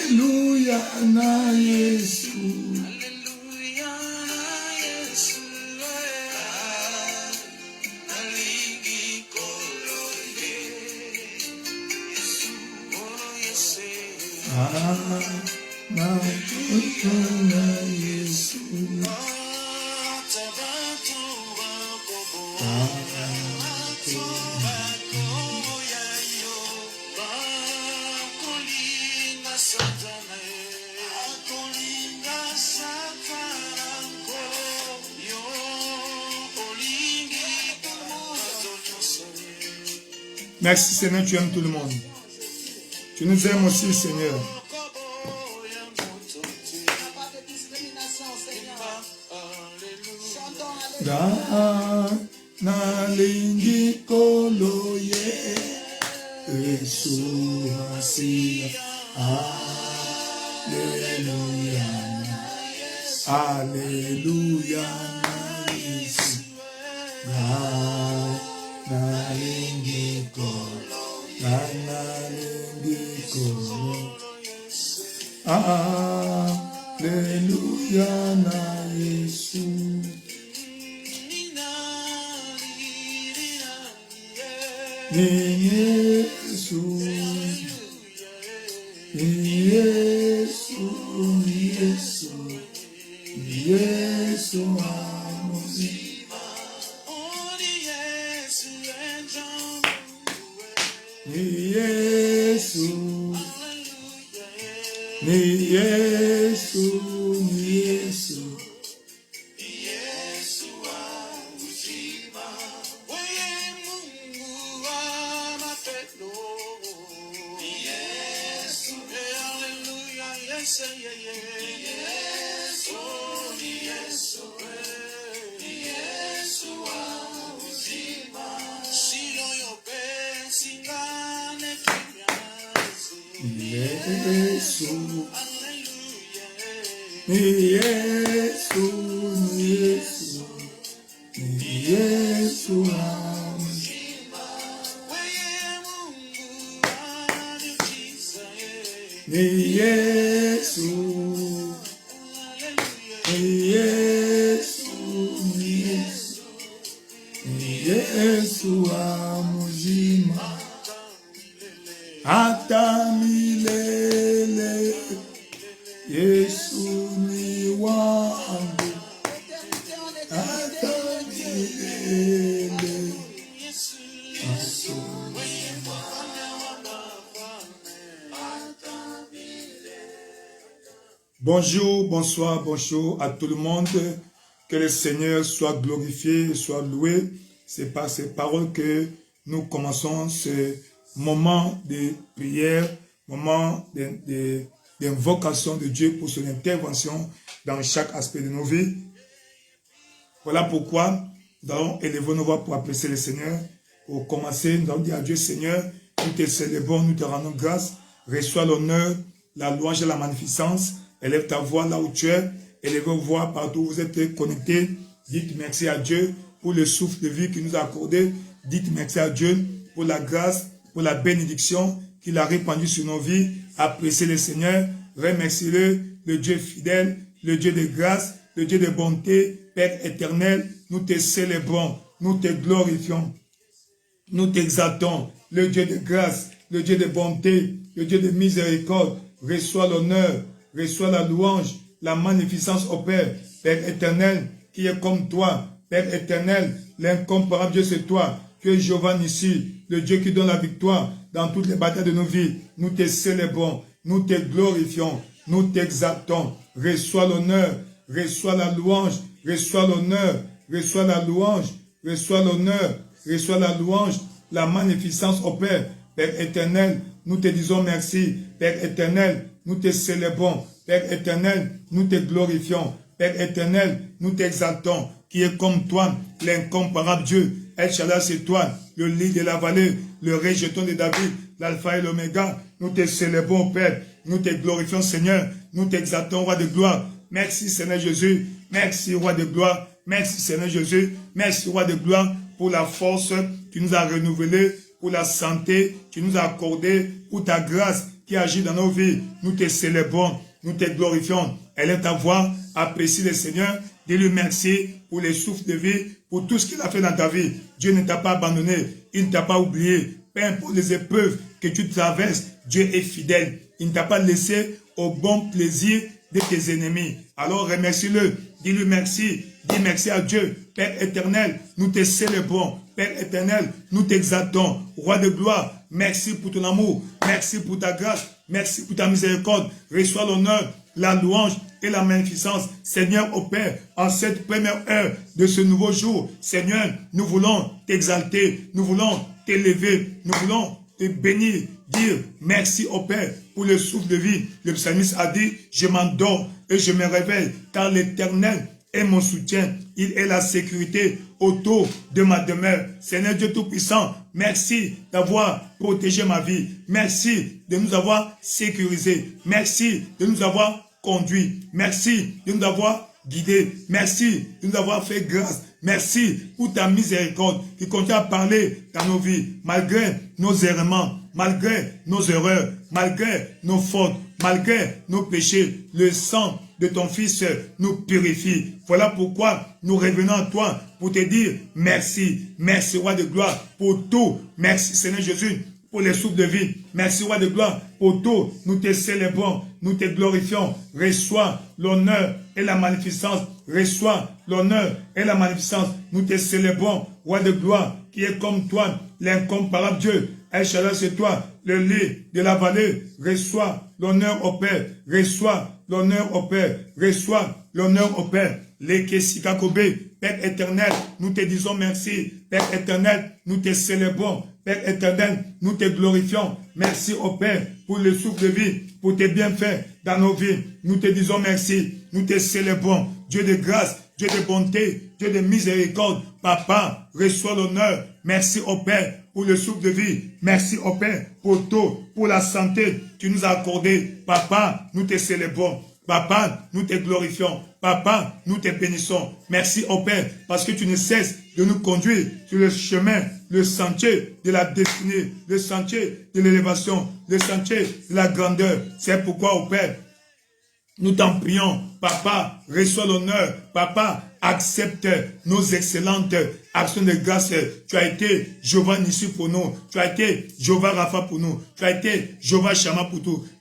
Alléluia na Yesu. Merci Seigneur, tu aimes tout le monde. Tu nous aimes aussi Seigneur. Nalingi kolo ye Yesu Masiya. Alléluia. Alléluia. Nalingi kolo. Nalingi kolo. Alléluia na Yesu. Ni Yesu, ni Yesu, ni Yesu, ni Yesu amuzima. Ni Yesu, ni Yesu, ni Yesu. Ni Yesu, ni Yesu, ni Yesu amuzima. Ni Yesu, ni Yesu, ni Yesu, ni Yesu amuzima. Hata milele Yesu ni wangu. Hata milele Yesu ni Bonjour, bonsoir, bonjour à tout le monde. Que le Seigneur soit glorifié, soit loué. C'est par ces paroles que nous commençons ce moment de prière, moment d'invocation de Dieu pour son intervention dans chaque aspect de nos vies. Voilà pourquoi nous allons élever nos voix pour apprécier le Seigneur. Pour commencer, nous allons dire à Dieu, Seigneur, nous te célébrons, nous te rendons grâce. Reçois l'honneur, la louange et la magnificence. Élève ta voix là où tu es. Élève vos voix partout où vous êtes connectés. Dites merci à Dieu pour le souffle de vie qu'il nous a accordé. Dites merci à Dieu pour la grâce, pour la bénédiction qu'il a répandue sur nos vies. Appréciez le Seigneur. Remerciez-le, le Dieu fidèle, le Dieu de grâce, le Dieu de bonté, Père éternel. Nous te célébrons, nous te glorifions, nous t'exaltons. Le Dieu de grâce, le Dieu de bonté, le Dieu de miséricorde. Reçois l'honneur, reçois la louange, la magnificence au Père. Père éternel, qui est comme toi. Père éternel, l'incomparable Dieu c'est toi. Tu es Jéhovah Nissi, le Dieu qui donne la victoire dans toutes les batailles de nos vies. Nous te célébrons, nous te glorifions, nous t'exaltons. Reçois l'honneur, reçois la louange, reçois l'honneur, reçois la louange, reçois l'honneur, reçois la louange, la magnificence au Père. Père éternel, nous te disons merci. Père éternel, nous te célébrons. Père éternel, nous te glorifions. Père éternel, nous t'exaltons. Qui est comme toi, l'incomparable Dieu. El Shaddai, c'est toi, le lit de la vallée, le rejeton de David, l'alpha et l'oméga. Nous te célébrons, Père. Nous te glorifions, Seigneur. Nous t'exaltons, Roi de gloire. Merci, Seigneur Jésus. Merci, Roi de gloire. Merci, Seigneur Jésus. Merci, Roi de gloire, pour la force que tu nous as renouvelée, pour la santé que tu nous as accordée, pour ta grâce qui agit dans nos vies. Nous te célébrons, nous te glorifions. Élève ta voix, apprécie le Seigneur, dis-lui merci pour les souffles de vie, pour tout ce qu'il a fait dans ta vie. Dieu ne t'a pas abandonné, il ne t'a pas oublié. Peu importe les épreuves que tu traverses, Dieu est fidèle. Il ne t'a pas laissé au bon plaisir de tes ennemis. Alors remercie-le, dis-lui merci, dis merci à Dieu. Père éternel, nous te célébrons. Père éternel, nous t'exaltons. Roi de gloire, merci pour ton amour, merci pour ta grâce, merci pour ta miséricorde. Reçois l'honneur, la louange et la magnificence. Seigneur, au Père, en cette première heure de ce nouveau jour, Seigneur, nous voulons t'exalter, nous voulons t'élever, nous voulons te bénir, dire merci au Père pour le souffle de vie. Le psalmiste a dit, je m'endors et je me réveille, car l'Éternel est mon soutien. Il est la sécurité autour de ma demeure. Seigneur Dieu Tout-Puissant, merci d'avoir protégé ma vie. Merci de nous avoir sécurisés. Merci de nous avoir conduits. Merci de nous avoir guidés. Merci de nous avoir fait grâce. Merci pour ta miséricorde qui continue à parler dans nos vies, malgré nos errements, malgré nos erreurs, malgré nos fautes, malgré nos péchés. Le sang de ton Fils nous purifie. Voilà pourquoi nous revenons à toi pour te dire merci. Merci, Roi de gloire, pour tout. Merci, Seigneur Jésus, pour les souffles de vie. Merci, Roi de gloire, pour tout. Nous te célébrons, nous te glorifions. Reçois l'honneur et la magnificence. Reçois l'honneur et la magnificence. Nous te célébrons, Roi de gloire, qui est comme toi, l'incomparable Dieu. El Shaddai, c'est toi, le lit de la vallée. Reçois l'honneur au Père. Reçois l'honneur au Père. Reçois l'honneur au Père. Lekesikakobe, Père éternel, nous te disons merci. Père éternel, nous te célébrons. Père éternel, nous te glorifions. Merci au Père pour le souffle de vie, pour tes bienfaits dans nos vies. Nous te disons merci. Nous te célébrons. Dieu de grâce, Dieu de bonté, Dieu de miséricorde. Papa, reçois l'honneur. Merci au Père pour le souffle de vie. Merci au Père pour tout, pour la santé que tu nous as accordée. Papa, nous te célébrons. Papa, nous te glorifions. Papa, nous te bénissons. Merci au Père, parce que tu ne cesses de nous conduire sur le chemin, le sentier de la destinée, le sentier de l'élévation, le sentier de la grandeur. C'est pourquoi, au Père, nous t'en prions. Papa, reçois l'honneur. Papa, accepte nos excellentes actions de grâce. Tu as été Jéhovah Nissi pour nous. Tu as été Jéhovah Rapha pour nous. Tu as été Jéhovah Shammah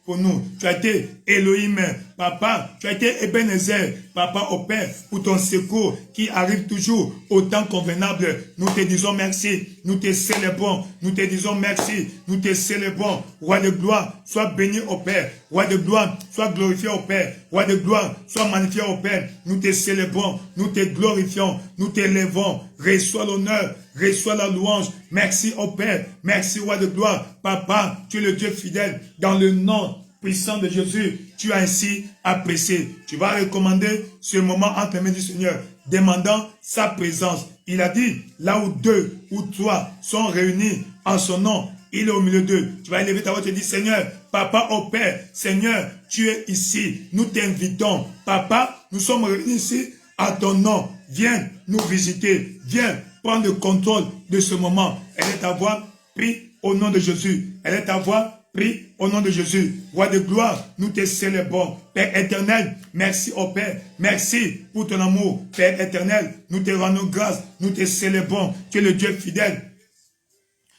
pour nous. Tu as été Elohim. Papa, tu as été Ebenezer. Papa, au Père, pour ton secours qui arrive toujours au temps convenable. Nous te disons merci. Nous te célébrons. Nous te disons merci. Nous te célébrons. Roi de gloire, sois béni au Père. Roi de gloire, sois glorifié au Père. Roi de gloire, sois magnifié au Père. Nous te célébrons. Nous te glorifions. Nous t'élevons. Reçois l'honneur. Reçois la louange. Merci au Père. Merci, Roi de gloire. Papa, tu es le Dieu fidèle. Dans le nom puissant de Jésus, tu as ainsi apprécié. Tu vas recommander ce moment entre les mains du Seigneur, demandant sa présence. Il a dit, là où deux ou trois sont réunis en son nom, il est au milieu d'eux. Tu vas élever ta voix et te dire, Seigneur, Papa au Père, Seigneur, tu es ici. Nous t'invitons. Papa, nous sommes réunis ici à ton nom. Viens nous visiter. Viens prendre le contrôle de ce moment. Elle est ta voix, prie au nom de Jésus. Elle est ta voix, prie au nom de Jésus. Roi de gloire, nous te célébrons. Père éternel, merci au Père. Merci pour ton amour. Père éternel, nous te rendons grâce. Nous te célébrons. Tu es le Dieu fidèle.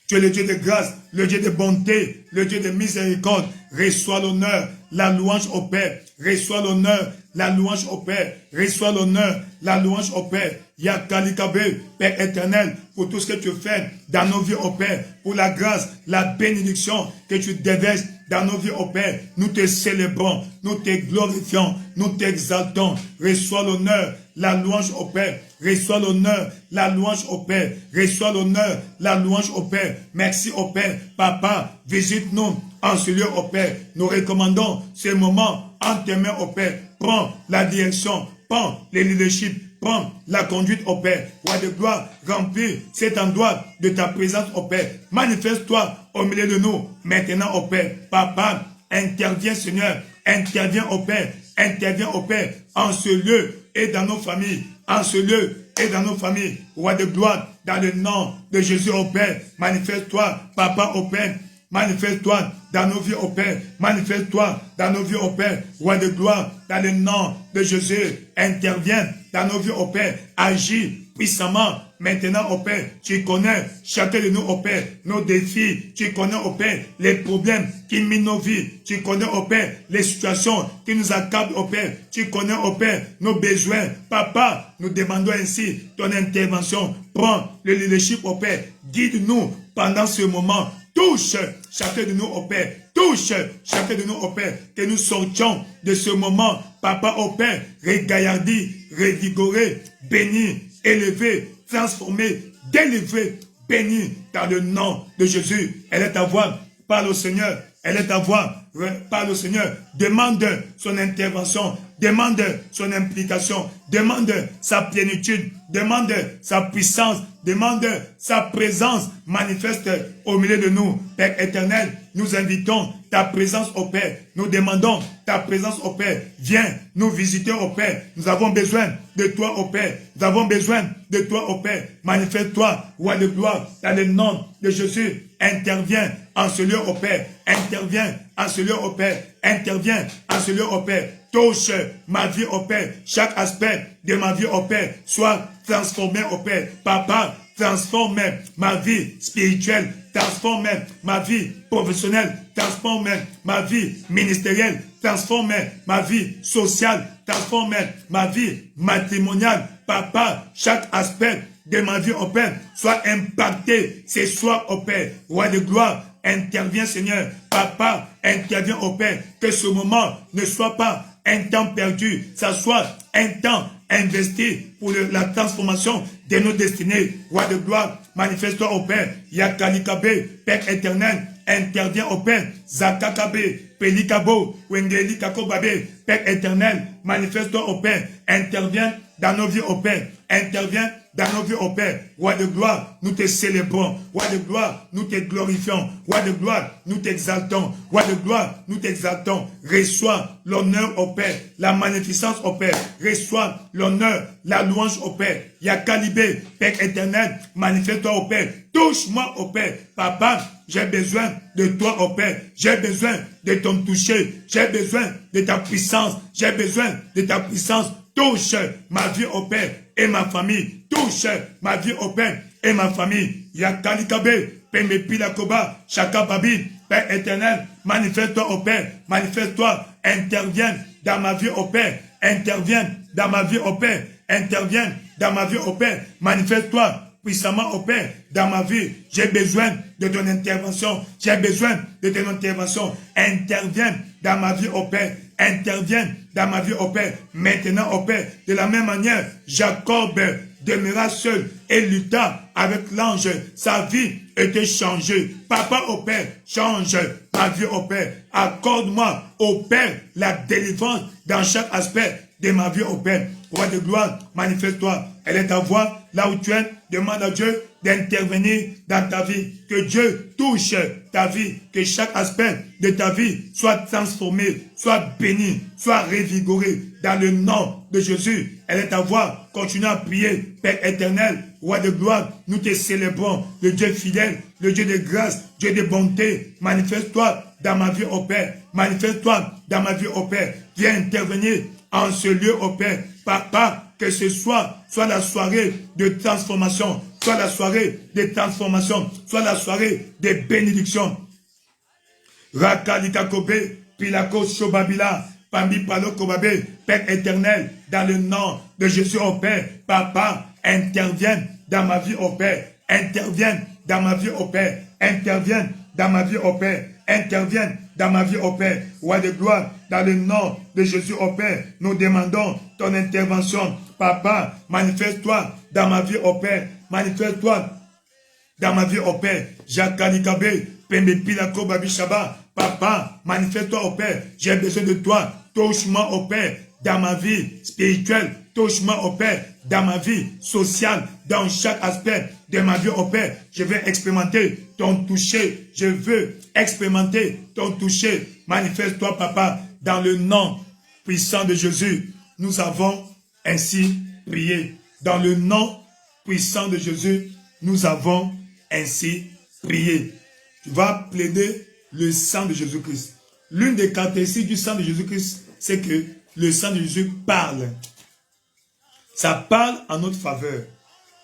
Tu es le Dieu de grâce, le Dieu de bonté, le Dieu de miséricorde. Reçois l'honneur, la louange au Père. Reçois l'honneur, la louange au Père. Reçois l'honneur, la louange au Père. Yakalikabe, Père éternel, pour tout ce que tu fais dans nos vies au Père, pour la grâce, la bénédiction que tu déverses dans nos vies au Père. Nous te célébrons, nous te glorifions, nous t'exaltons. Reçois l'honneur, la louange au Père. Reçois l'honneur, la louange au Père. Reçois l'honneur, la louange au Père. Merci au Père. Papa, visite-nous en ce lieu au Père. Nous recommandons ce moment en tes mains au Père. Prends la direction, prends le leadership, prends la conduite au Père. Roi de gloire, remplis cet endroit de ta présence au Père. Manifeste-toi au milieu de nous maintenant au Père. Papa, interviens Seigneur, interviens au Père, interviens au Père en ce lieu et dans nos familles, en ce lieu et dans nos familles. Roi de gloire, dans le nom de Jésus au Père, manifeste-toi, Papa au Père, Manifeste-toi dans nos vies, ô Père. Manifeste-toi dans nos vies, ô Père. Roi de gloire, dans le nom de Jésus, interviens dans nos vies, ô Père. Agis puissamment. Maintenant, ô Père, tu connais chacun de nous, ô Père, nos défis. Tu connais, ô Père, les problèmes qui minent nos vies. Tu connais, ô Père, les situations qui nous accablent, ô Père. Tu connais, ô Père, nos besoins. Papa, nous demandons ainsi ton intervention. Prends le leadership, ô Père. Guide-nous pendant ce moment. Touche chacun de nous, ô Père. Touche chacun de nous, ô Père. Que nous sortions de ce moment, Papa, ô Père, régaillardi, revigoré, béni, élevé, transformé, délivré, béni dans le nom de Jésus. Elle est ta voix, parle au Seigneur. Elle est ta voix, parle au Seigneur. Demande son intervention, demande son implication, demande sa plénitude, demande sa puissance, demande sa présence manifeste au milieu de nous. Père éternel, nous invitons ta présence au Père. Nous demandons ta présence au Père. Viens nous visiter au Père. Nous avons besoin de toi au Père. Nous avons besoin de toi au Père. Manifeste-toi, roi de gloire, dans le nom de Jésus. Interviens en ce lieu au Père. Interviens en ce lieu au Père. Interviens en ce lieu au Père. Touche ma vie au Père. Chaque aspect de ma vie au Père soit transformé au Père. Papa, transforme ma vie spirituelle. Transforme ma vie professionnelle. Transforme ma vie ministérielle. Transforme ma vie sociale. Transforme ma vie matrimoniale. Papa, chaque aspect de ma vie au Père soit impacté ce soir au Père. Roi de gloire, interviens Seigneur. Papa, interviens au Père. Que ce moment ne soit pas un temps perdu, ça soit un temps investi pour la transformation de nos destinées. Roi de gloire, manifeste-toi au Père. Yakalikabe, Père éternel, interviens au Père. Zakakabe, Pelikabo, Wengeli Kakobabe, Père éternel, manifeste-toi au Père. Interviens dans nos vies au Père. Interviens dans nos vies au Père. Roi de gloire, nous te célébrons. Roi de gloire, nous te glorifions. Roi de gloire, nous t'exaltons. Roi de gloire, nous t'exaltons. Reçois l'honneur au Père, la magnificence au Père. Reçois l'honneur, la louange au Père. Yakalibé, Père éternel, manifeste-toi au Père. Touche-moi au Père. Papa, j'ai besoin de toi au Père. J'ai besoin de ton toucher. J'ai besoin de ta puissance. J'ai besoin de ta puissance. Touche ma vie au Père et ma famille. Touche ma vie au Père et ma famille. Yakalikabe, Pemepilakoba, Chakababi, Père éternel, manifeste-toi au Père. Manifeste-toi, interviens dans ma vie au Père. Interviens dans ma vie au Père. Interviens dans ma vie au Père. Manifeste-toi puissamment au Père dans ma vie. J'ai besoin de ton intervention. J'ai besoin de ton intervention. Interviens dans ma vie au Père. Interviens dans ma vie au Père. Maintenant au Père. De la même manière, Jacob demeura seul et lutta avec l'ange. Sa vie était changée. Papa au Père, change ma vie au Père. Accorde-moi au Père la délivrance dans chaque aspect de ma vie au Père. Roi de gloire, manifeste-toi. Elle est ta voix là où tu es. Demande à Dieu d'intervenir dans ta vie. Que Dieu touche ta vie. Que chaque aspect de ta vie soit transformé, soit béni, soit revigoré. Dans le nom de Jésus, elle est ta voix. Continue à prier. Père éternel, roi de gloire, nous te célébrons. Le Dieu fidèle, le Dieu de grâce, Dieu de bonté. Manifeste-toi dans ma vie au Père. Manifeste-toi dans ma vie au Père. Viens intervenir en ce lieu au Père. Papa, que ce soit la soirée de transformation, soit la soirée de transformation, soit la soirée de bénédiction. Rakalika Kobe, Pilako Shobabila, Pambi Palo Kobabe, Père éternel, dans le nom de Jésus au Père. Papa, interviens dans ma vie au Père. Interviens dans ma vie au Père. Interviens dans ma vie au Père. Interviens dans ma vie au Père. Roi de gloire, dans le nom de Jésus au Père, nous demandons ton intervention. Papa, manifeste-toi dans ma vie au Père. Manifeste-toi dans ma vie au Père. Jakalikabe, Pembepilako Babishaba. Papa, manifeste-toi au Père. J'ai besoin de toi. Touche-moi au Père dans ma vie spirituelle. Touche-moi au Père dans ma vie sociale. Dans chaque aspect de ma vie au Père. Je veux expérimenter ton toucher. Je veux expérimenter ton toucher. Manifeste-toi, Papa, dans le nom puissant de Jésus. Nous avons ainsi prié. Dans le nom puissant de Jésus, nous avons ainsi prié. tu vas plaider le sang de Jésus-Christ. L'une des caractéristiques du sang de Jésus-Christ, c'est que le sang de Jésus parle. Ça parle en notre faveur.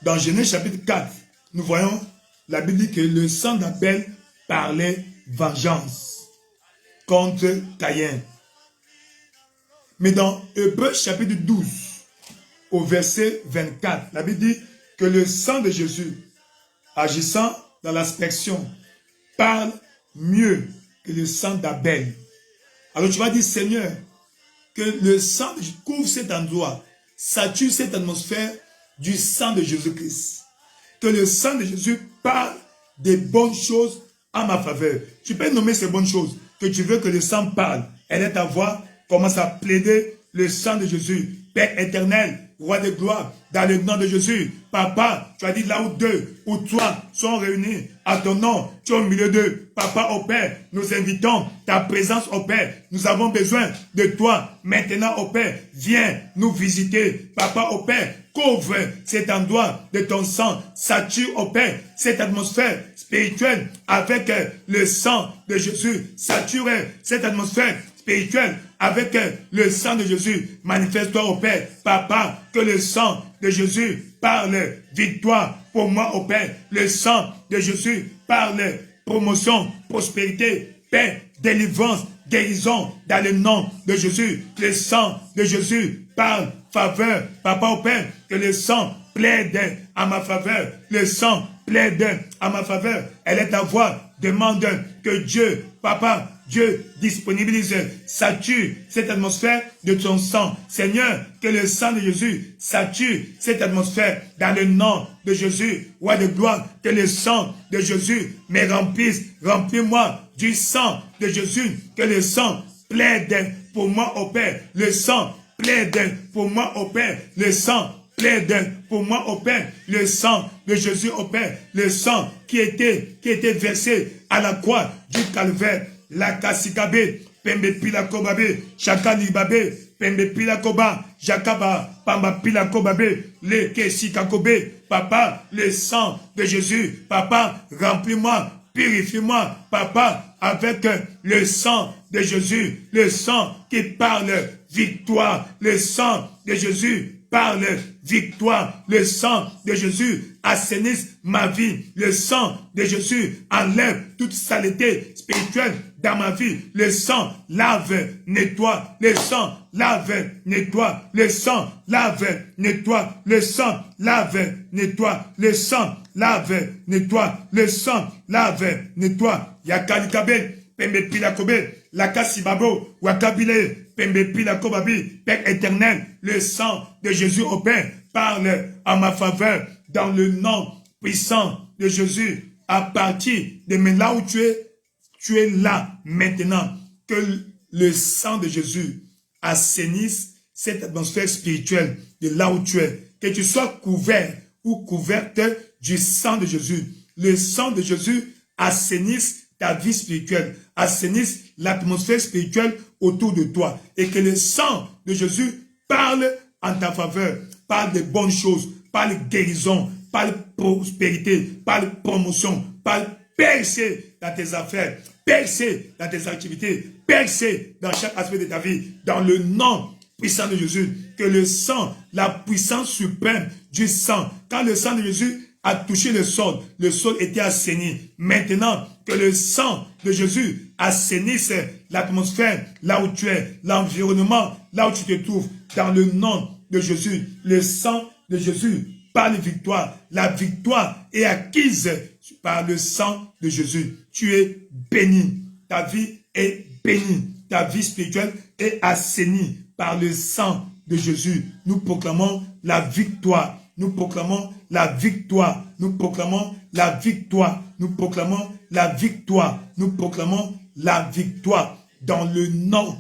Dans Genèse chapitre 4, nous voyons, la Bible dit que le sang d'Abel parlait vengeance contre Caïn. Mais dans Hébreux chapitre 12, au verset 24, la Bible dit que le sang de Jésus, agissant dans l'aspersion, parle mieux que le sang d'Abel. Alors tu vas dire, Seigneur, que le sang couvre cet endroit, sature cette atmosphère du sang de Jésus-Christ. Que le sang de Jésus parle des bonnes choses en ma faveur. Tu peux nommer ces bonnes choses que tu veux que le sang parle. Elle est ta voix, commence à plaider le sang de Jésus. Père éternel, roi de gloire, dans le nom de Jésus. Papa, tu as dit là où deux ou trois sont réunis à ton nom, tu es au milieu d'eux. Papa, au Père, nous invitons ta présence au Père. Nous avons besoin de toi. Maintenant, au Père, viens nous visiter. Papa, au Père, couvre cet endroit de ton sang. Sature, au Père, cette atmosphère spirituelle avec le sang de Jésus. Sature cette atmosphère spirituelle avec le sang de Jésus. Manifeste-toi au Père. Papa, que le sang de Jésus parle victoire pour moi au Père. Le sang de Jésus parle promotion, prospérité, paix, délivrance, guérison dans le nom de Jésus. Le sang de Jésus parle faveur. Papa au Père, que le sang plaide à ma faveur. Le sang plaide à ma faveur. Elle est ta voix. Demande que Dieu, Papa, Dieu disponibilise, sature cette atmosphère de ton sang. Seigneur, que le sang de Jésus sature cette atmosphère dans le nom de Jésus. Roi de gloire, que le sang de Jésus me remplisse. Remplis-moi du sang de Jésus. Que le sang plaide pour moi au Père. Le sang plaide pour moi au Père. Le sang plaide pour moi au Père. Le sang de Jésus au Père. Le sang qui était versé à la croix du calvaire. La kasikabe, pembe pila kobabe, chaka libabe, pembe pila koba, jakaba, pamba pila kobabe, le kesikakobe, papa, le sang de Jésus, papa, remplis-moi, purifie-moi, papa, avec le sang de Jésus, le sang qui parle victoire, le sang de Jésus parle victoire, le sang de Jésus assainisse ma vie, le sang de Jésus enlève toute saleté spirituelle dans ma vie, le sang lave, nettoie, le sang lave, nettoie, le sang lave, nettoie, le sang lave, nettoie, le sang lave, nettoie, le sang lave, nettoie, yakalikabe, pembe pilakobe, lakasibabo, wakabile, pembe pilakobabi, Père éternel, le sang de Jésus au Père, parle en ma faveur, dans le nom puissant de Jésus, à partir de là où tu es là maintenant, que le sang de Jésus assainisse cette atmosphère spirituelle de là où tu es, que tu sois couvert ou couverte du sang de Jésus. Le sang de Jésus assainisse ta vie spirituelle, assainisse l'atmosphère spirituelle autour de toi, et que le sang de Jésus parle en ta faveur, parle de bonnes choses, parle guérison, parle prospérité, parle promotion, parle percer dans tes affaires, percer dans tes activités, percer dans chaque aspect de ta vie, dans le nom puissant de Jésus. Que le sang, la puissance suprême du sang, quand le sang de Jésus a touché le sol était assaini. Maintenant, que le sang de Jésus assainisse l'atmosphère là où tu es, l'environnement là où tu te trouves, dans le nom de Jésus. Le sang de Jésus par la victoire. La victoire est acquise par le sang de Jésus. Tu es béni. Ta vie est bénie. Ta vie spirituelle est assainie par le sang de Jésus. Nous proclamons la victoire. Nous proclamons la victoire. Nous proclamons la victoire. Nous proclamons la victoire. Nous proclamons la victoire dans le nom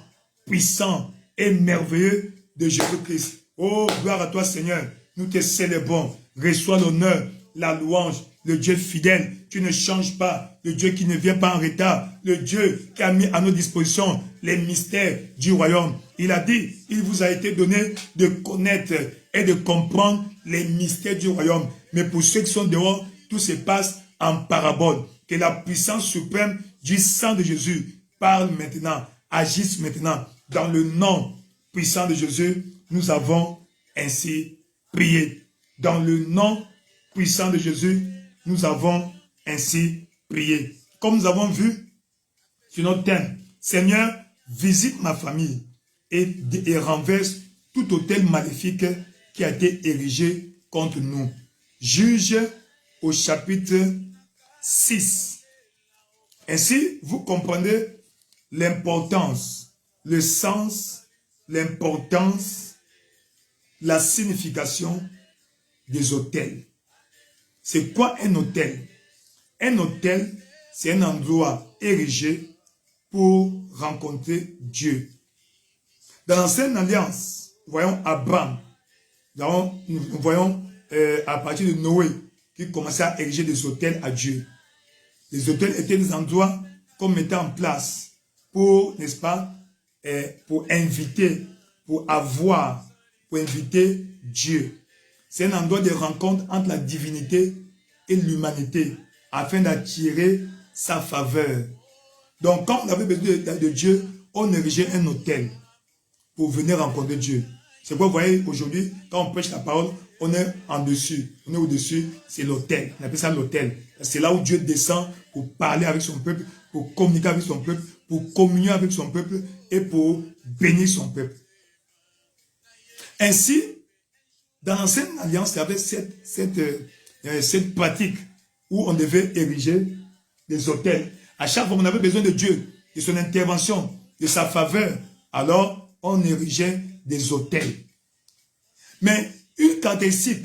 puissant et merveilleux de Jésus-Christ. Oh, gloire à toi, Seigneur. Nous te célébrons. Reçois l'honneur, la louange, le Dieu fidèle. Tu ne changes pas. Le Dieu qui ne vient pas en retard. Le Dieu qui a mis à nos dispositions les mystères du royaume. Il a dit, il vous a été donné de connaître et de comprendre les mystères du royaume. Mais pour ceux qui sont dehors, tout se passe en parabole. Que la puissance suprême du sang de Jésus parle maintenant, agisse maintenant. Dans le nom puissant de Jésus, nous avons ainsi prié. Dans le nom puissant de Jésus, nous avons ainsi prié. Comme nous avons vu sur notre thème, Seigneur, visite ma famille et renverse tout autel maléfique qui a été érigé contre nous. Juge au chapitre 6. Ainsi, vous comprenez l'importance, le sens, l'importance, la signification des autels. C'est quoi un autel? Un autel, c'est un endroit érigé pour rencontrer Dieu. Dans l'ancienne alliance, nous voyons Abraham, nous voyons à partir de Noé, qui commençait à ériger des autels à Dieu. Les autels étaient des endroits qu'on mettait en place pour, n'est-ce pas, pour inviter, pour inviter Dieu. C'est un endroit de rencontre entre la divinité et l'humanité, afin d'attirer sa faveur. Donc, quand on avait besoin de Dieu, on érigeait un autel pour venir rencontrer Dieu. C'est pourquoi vous voyez aujourd'hui, quand on prêche la parole, on est en dessus, on est au-dessus, c'est l'autel. On appelle ça l'autel. C'est là où Dieu descend pour parler avec son peuple, pour communiquer avec son peuple, pour communier avec son peuple et pour bénir son peuple. Ainsi, dans l'ancienne alliance, il y avait cette pratique où on devait ériger des autels. À chaque fois qu'on avait besoin de Dieu, de son intervention, de sa faveur, alors on érigeait des autels. Mais une caractéristique,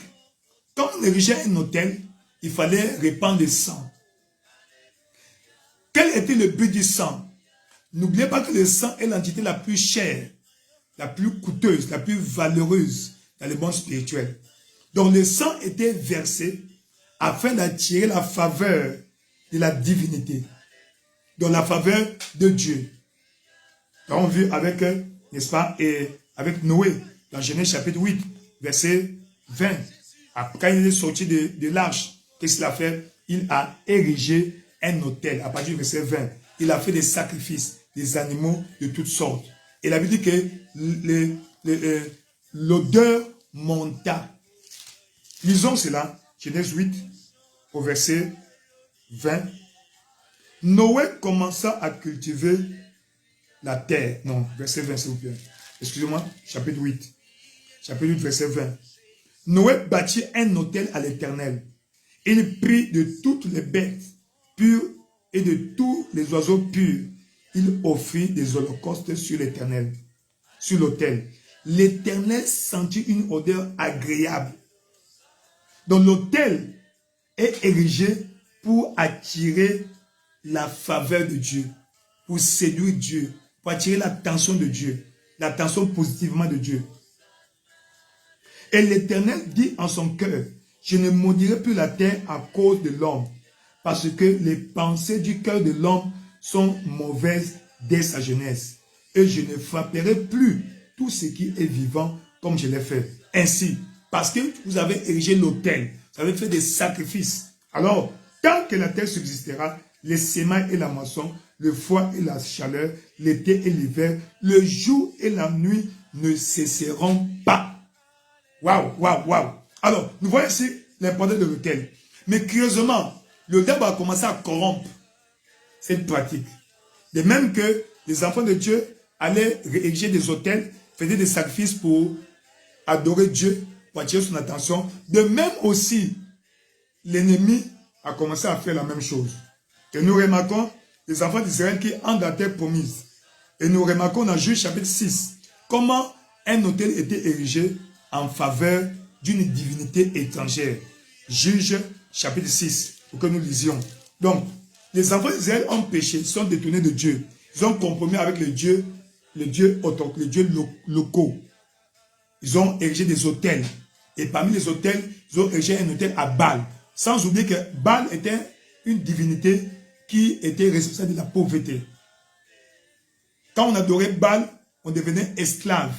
quand on érigeait un autel, il fallait répandre le sang. Quel était le but du sang? N'oubliez pas que le sang est l'entité la plus chère, la plus coûteuse, la plus valeureuse dans le monde spirituel. Donc le sang était versé afin d'attirer la faveur de la divinité, donc la faveur de Dieu. Donc on vit avec, n'est-ce pas, et avec Noé, dans Genèse chapitre 8, verset 20. Quand il est sorti de l'arche, qu'est-ce qu'il a fait? Il a érigé un autel, à partir du verset 20. Il a fait des sacrifices, des animaux de toutes sortes. Et la Bible dit que l'odeur monta. Lisons cela, Genèse 8, au verset 20. Noé commença à cultiver la terre. Non, verset 20, s'il vous plaît. Excusez-moi, chapitre 8. Chapitre 8, verset 20. Noé bâtit un autel à l'Éternel. Il prit de toutes les bêtes pures et de tous les oiseaux purs. Il offrit des holocaustes sur l'Éternel, sur l'autel. L'Éternel sentit une odeur agréable. Donc l'autel est érigé pour attirer la faveur de Dieu, pour séduire Dieu, pour attirer l'attention de Dieu, l'attention positivement de Dieu. Et l'Éternel dit en son cœur, je ne maudirai plus la terre à cause de l'homme, parce que les pensées du cœur de l'homme sont mauvaises dès sa jeunesse. Et je ne frapperai plus tout ce qui est vivant comme je l'ai fait. Ainsi, parce que vous avez érigé l'autel, vous avez fait des sacrifices. Alors, tant que la terre subsistera, les semailles et la moisson, le froid et la chaleur, l'été et l'hiver, le jour et la nuit ne cesseront pas. Waouh, waouh, waouh. Alors, nous voyons ici l'importance de l'autel. Mais curieusement, le diable a commencé à corrompre cette pratique. De même que les enfants de Dieu allaient ériger des autels, faisaient des sacrifices pour adorer Dieu, pour attirer son attention. De même aussi, l'ennemi a commencé à faire la même chose. Et nous remarquons les enfants d'Israël qui entrent dans la terre promise. Et nous remarquons dans Juge chapitre 6, comment un autel était érigé en faveur d'une divinité étrangère. Juge chapitre 6, pour que nous lisions. Donc, les enfants d'Israël ont péché, sont détournés de Dieu. Ils ont compromis avec les dieux locaux. Ils ont érigé des autels. Et parmi les autels, ils ont érigé un autel à Baal. Sans oublier que Baal était une divinité qui était responsable de la pauvreté. Quand on adorait Baal, on devenait esclave,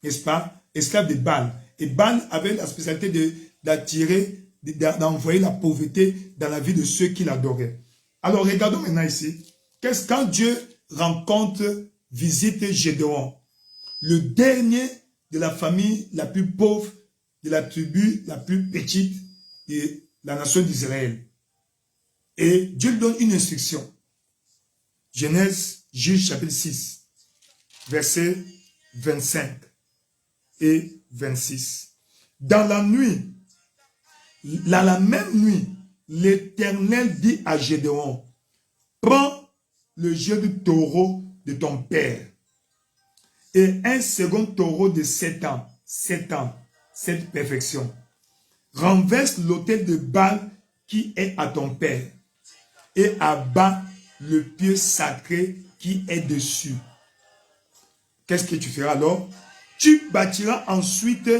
n'est-ce pas? Esclave de Baal. Et Baal avait la spécialité d'attirer d'envoyer la pauvreté dans la vie de ceux qui l'adoraient. Alors regardons maintenant ici. Quand Dieu visite Gédéon, le dernier de la famille la plus pauvre, de la tribu la plus petite de la nation d'Israël. Et Dieu lui donne une instruction. Genèse, Juge chapitre 6, versets 25 et 26. Dans la même nuit, l'Éternel dit à Gédéon, prends le jeu du taureau de ton père et un second taureau de 7 ans, cette perfection. Renverse l'autel de Baal qui est à ton père et abat le pieu sacré qui est dessus. Qu'est-ce que tu feras alors? Tu bâtiras ensuite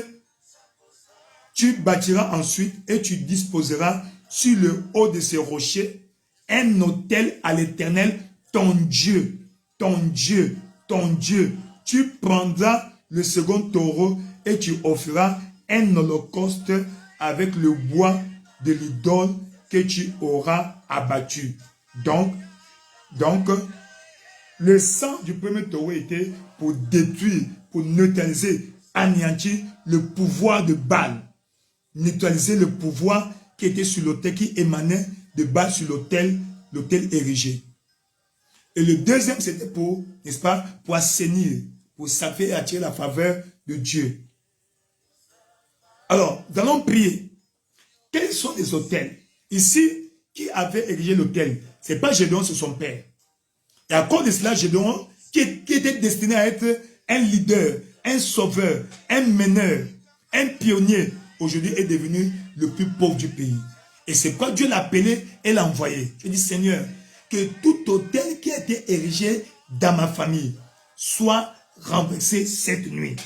et tu disposeras sur le haut de ces rochers un autel à l'Éternel, ton Dieu. Tu prendras le second taureau et tu offriras un holocauste avec le bois de l'idole que tu auras abattu. Donc, le sang du premier taureau était pour détruire, pour neutraliser, anéantir le pouvoir de Baal. Neutraliser le pouvoir qui était sur l'autel, qui émanait de Baal sur l'autel érigé. Et le deuxième, c'était pour, n'est-ce pas, pour assainir, pour saper et attirer la faveur de Dieu. Alors, nous allons prier. Quels sont les autels? Ici, qui avait érigé l'autel? Ce n'est pas Gédéon, c'est son père. Et à cause de cela, Gédéon, qui était destiné à être un leader, un sauveur, un meneur, un pionnier, aujourd'hui est devenu le plus pauvre du pays. Et c'est pourquoi Dieu l'a appelé et l'a envoyé. Je dis, Seigneur, que tout autel qui a été érigé dans ma famille soit renversé cette nuit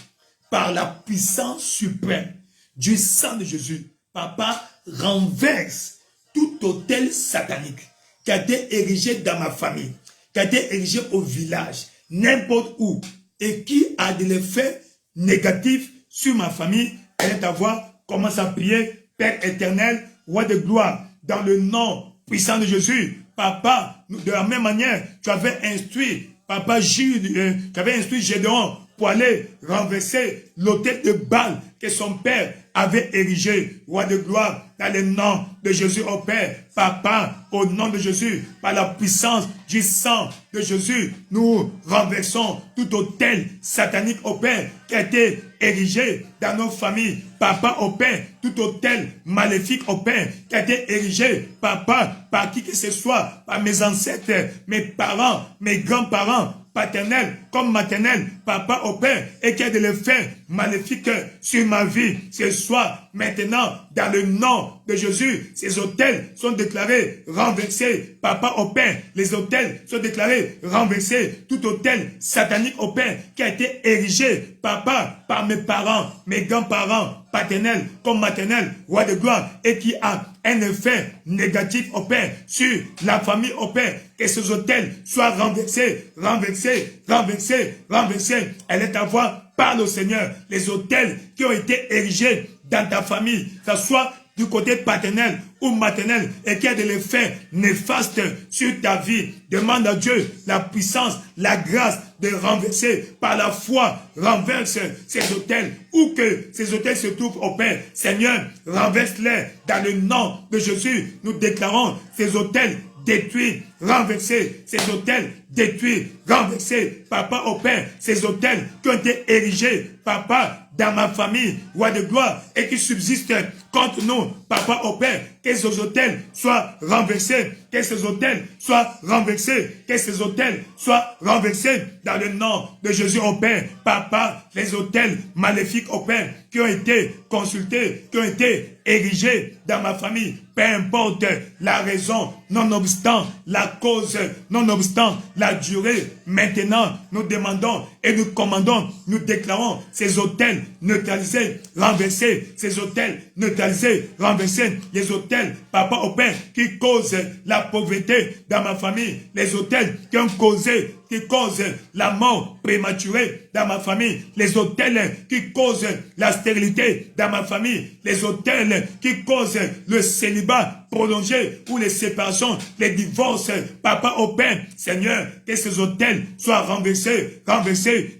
par la puissance suprême du sang de Jésus. Papa, renverse tout autel satanique qui a été érigé dans ma famille, qui a été érigé au village, n'importe où, et qui a de l'effet négatif sur ma famille. Et à voir, commence à prier, Père éternel, roi de gloire, dans le nom puissant de Jésus. Papa, de la même manière, tu avais instruit, Papa, tu avais instruit Gédéon pour aller renverser l'autel de Baal que son père avait érigé, roi de gloire, dans le nom de Jésus au Père. Papa, au nom de Jésus, par la puissance du sang de Jésus, nous renversons tout autel satanique au Père qui a été érigé dans nos familles. Papa, au Père, tout autel maléfique au Père qui a été érigé, Papa, par qui que ce soit, par mes ancêtres, mes parents, mes grands-parents, paternel comme maternel, papa au père, et qui a de l'effet maléfique sur ma vie, ce soir, maintenant, dans le nom de Jésus, ces autels sont déclarés renversés, papa au père, les autels sont déclarés renversés, tout autel satanique au père qui a été érigé, papa, par mes parents, mes grands-parents, paternel comme maternel, roi de gloire, et qui a un effet négatif au Père sur la famille au Père, que ces autels soient renversés, renversés, renversés, renversés. Elle est à voir par le Seigneur, les autels qui ont été érigés dans ta famille, que ce soit du côté paternel ou maternel, et qui a de l'effet néfaste sur ta vie. Demande à Dieu la puissance, la grâce de renverser par la foi, renverse ces autels, où que ces autels se trouvent au Père. Seigneur, renverse-les dans le nom de Jésus. Nous déclarons ces autels détruits, renversés, ces autels détruits, renversés, papa au Père, ces autels qui ont été érigés, papa, dans ma famille, roi de gloire, et qui subsistent contre nous, papa au Père, que ces autels soient renversés, que ces autels soient renversés, que ces autels soient renversés dans le nom de Jésus au Père, papa, les autels maléfiques au Père, qui ont été consultés, qui ont été érigés dans ma famille, peu importe la raison, nonobstant la cause, nonobstant la durée, maintenant nous demandons et nous commandons, nous déclarons ces autels neutralisés, renversés, ces autels neutralisés, renversés, les autels, papa au Père, qui causent la pauvreté dans ma famille, les autels qui ont causé qui causent la mort prématurée dans ma famille, les autels qui causent la stérilité dans ma famille, les autels qui causent le célibat prolongé ou les séparations, les divorces, papa au Père, Seigneur, que ces autels soient renversés,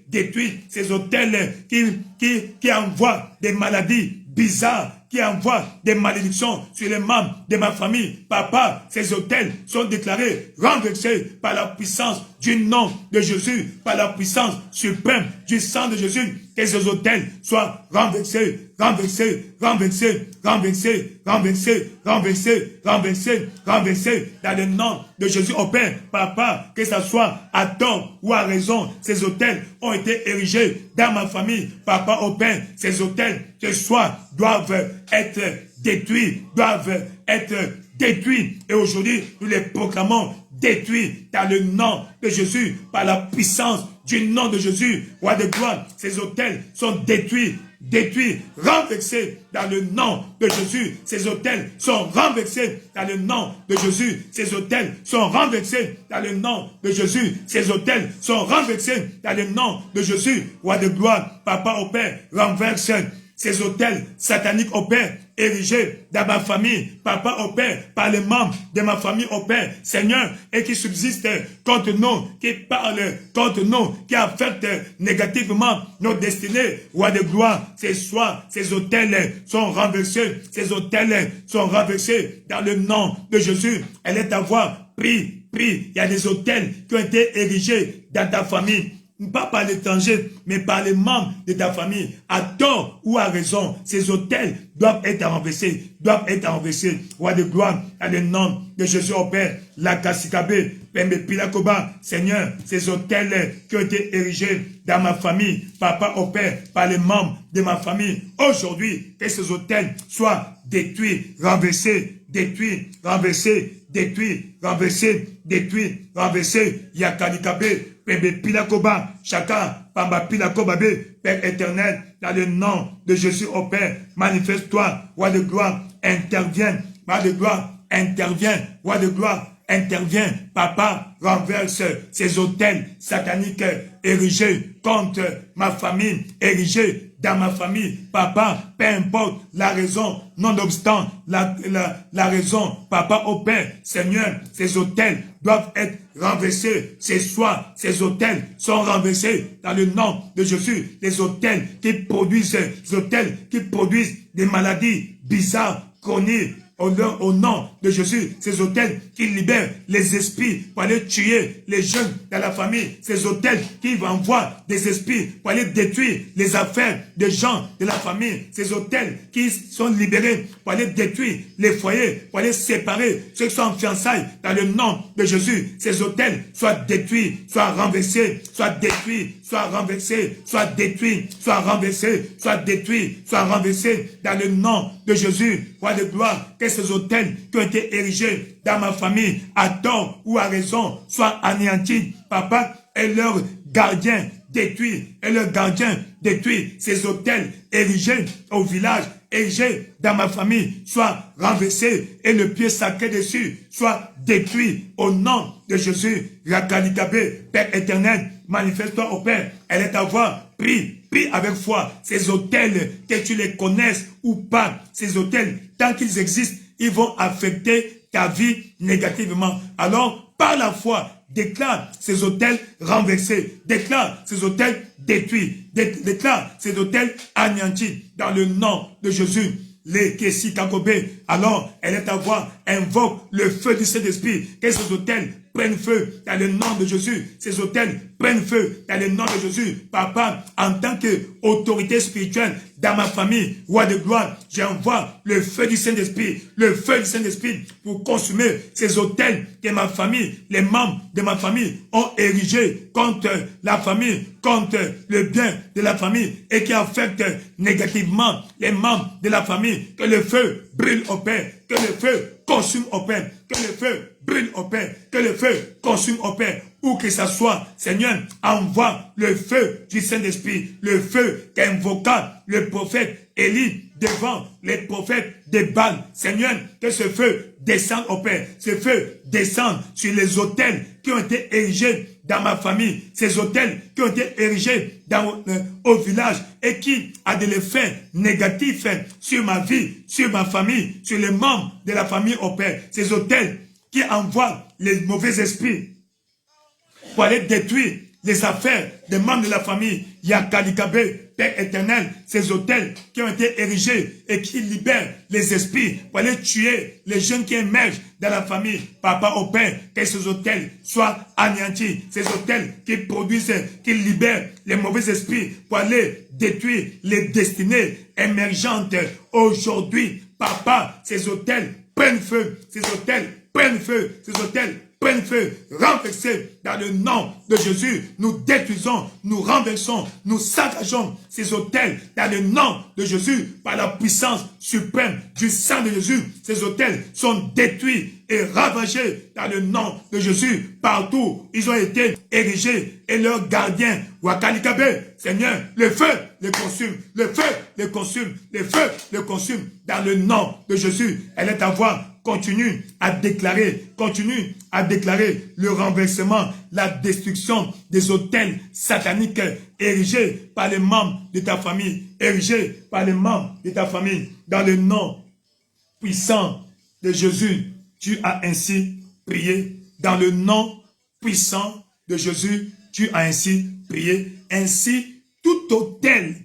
détruits, ces autels qui envoient des maladies bizarres, qui envoient des malédictions sur les membres de ma famille. Papa, ces autels sont déclarés renversés par la puissance du nom de Jésus, par la puissance suprême du sang de Jésus. Que ces autels soient renversés, renversés, renversés, renversés, renversés, renversés, renversés, renversés dans le nom de Jésus au Père. Papa, que ça soit à tort ou à raison, ces autels ont été érigés dans ma famille. Papa au Père, ces autels ce soir doivent être détruits, doivent être détruits. Et aujourd'hui, nous les proclamons détruits dans le nom de Jésus, par la puissance du nom de Jésus. Roi de gloire, ces autels sont détruits, renversés dans le nom de Jésus. Ces autels sont renversés dans le nom de Jésus. Ces autels sont renversés dans le nom de Jésus. Ces autels sont renversés dans le nom de Jésus. Roi de gloire, papa au Père, renverse ces autels sataniques au Père, érigés dans ma famille, papa au Père, par les membres de ma famille au Père, Seigneur, et qui subsistent contre nous, qui parlent contre nous, qui affectent négativement nos destinées. Roi de gloire, ce soir, ces autels sont renversés, ces autels sont renversés dans le nom de Jésus. Elle est à voir, prie. Il y a des autels qui ont été érigés dans ta famille. Pas par l'étranger, mais par les membres de ta famille, à tort ou à raison. Ces autels doivent être renversés, Roi de gloire, à le nom de Jésus au Père, la Kasikabe, Pembe Pilakoba, Seigneur, ces autels qui ont été érigés dans ma famille, papa au Père, par les membres de ma famille, aujourd'hui, que ces autels soient détruits, renversés, Yakalikabe, Pembe Pilakoba, Chaka, Pamba Pilakobabe, Père éternel, dans le nom de Jésus au Père, manifeste-toi, Roi de gloire, interviens, Roi de gloire, interviens, Papa, renverse ces autels sataniques érigés contre ma famille, érigés dans ma famille, Papa, peu importe la raison, nonobstant la raison, Papa au Père, Seigneur, ces autels doivent être renversés. Ce soir, ces autels sont renversés dans le nom de Jésus. Les autels qui produisent des maladies bizarres, chroniques, au nom de Jésus, ces autels qui libèrent les esprits pour aller tuer les jeunes dans la famille, ces autels qui envoient des esprits pour aller détruire les affaires des gens de la famille, ces autels qui sont libérés pour aller détruire les foyers, pour aller séparer ceux qui sont en fiançailles dans le nom de Jésus, ces autels soient détruits, soient renversés, soient détruits, soient renversés, soient détruits, soient renversés, soient détruits, soient renversés dans le nom de Jésus, Roi de gloire, que ces autels qui ont été érigés dans ma famille, à tort ou à raison, soient anéantis, Papa, et leurs gardiens détruits, ces autels érigés au village, érigés dans ma famille, soient renversés, et le pied sacré dessus soit détruit au nom de Jésus. Rakalikabe, Père éternel, manifeste-toi au Père, elle est à voir, prie avec foi, ces autels, que tu les connaisses ou pas, ces autels, tant qu'ils existent, ils vont affecter ta vie négativement. Alors, par la foi, déclare ces autels renversés, déclare ces autels détruits, déclare ces autels anéantis dans le nom de Jésus. Les Kessi Kakobé, alors elle est à voir, invoque le feu du Saint-Esprit, que ces autels prennent feu dans le nom de Jésus, ces autels prennent feu dans le nom de Jésus. Papa, en tant qu'autorité spirituelle dans ma famille, Roi de gloire, j'envoie le feu du Saint-Esprit, pour consumer ces autels que ma famille, les membres de ma famille ont érigés contre la famille, contre le bien de la famille et qui affectent négativement les membres de la famille. Que le feu brûle au Père, que le feu consume au Père, que le feu brûle au Père, que le feu consume au Père, où que ça soit. Seigneur, envoie le feu du Saint-Esprit, le feu qu'invoqua le prophète Élie devant les prophètes de Baal. Seigneur, que ce feu descende au Père. Ce feu descende sur les autels qui ont été érigés dans ma famille. Ces autels qui ont été érigés au village et qui a des effets négatifs sur ma vie, sur ma famille, sur les membres de la famille au Père. Ces autels qui envoient les mauvais esprits pour aller détruire les affaires des membres de la famille. Yakalikabe, Père éternel, ces autels qui ont été érigés et qui libèrent les esprits pour aller tuer les jeunes qui émergent dans la famille. Papa au Père, que ces autels soient anéantis. Ces autels qui produisent, qui libèrent les mauvais esprits pour aller détruire les destinées émergentes aujourd'hui. Papa, ces autels prennent feu. Ces autels prennent feu. Ces autels prennent feu, renversés dans le nom de Jésus. Nous détruisons, nous renversons, nous saccageons ces autels dans le nom de Jésus par la puissance suprême du sang de Jésus. Ces autels sont détruits et ravagés dans le nom de Jésus. Partout, ils ont été érigés et leurs gardiens, Wakalikabe, Seigneur, le feu les consume, le feu les consume, le feu les consume dans le nom de Jésus. Elle est à voir. Continue à déclarer le renversement, la destruction des autels sataniques érigés par les membres de ta famille, érigés par les membres de ta famille, dans le nom puissant de Jésus. Tu as ainsi prié, dans le nom puissant de Jésus, tu as ainsi prié. Ainsi, tout autel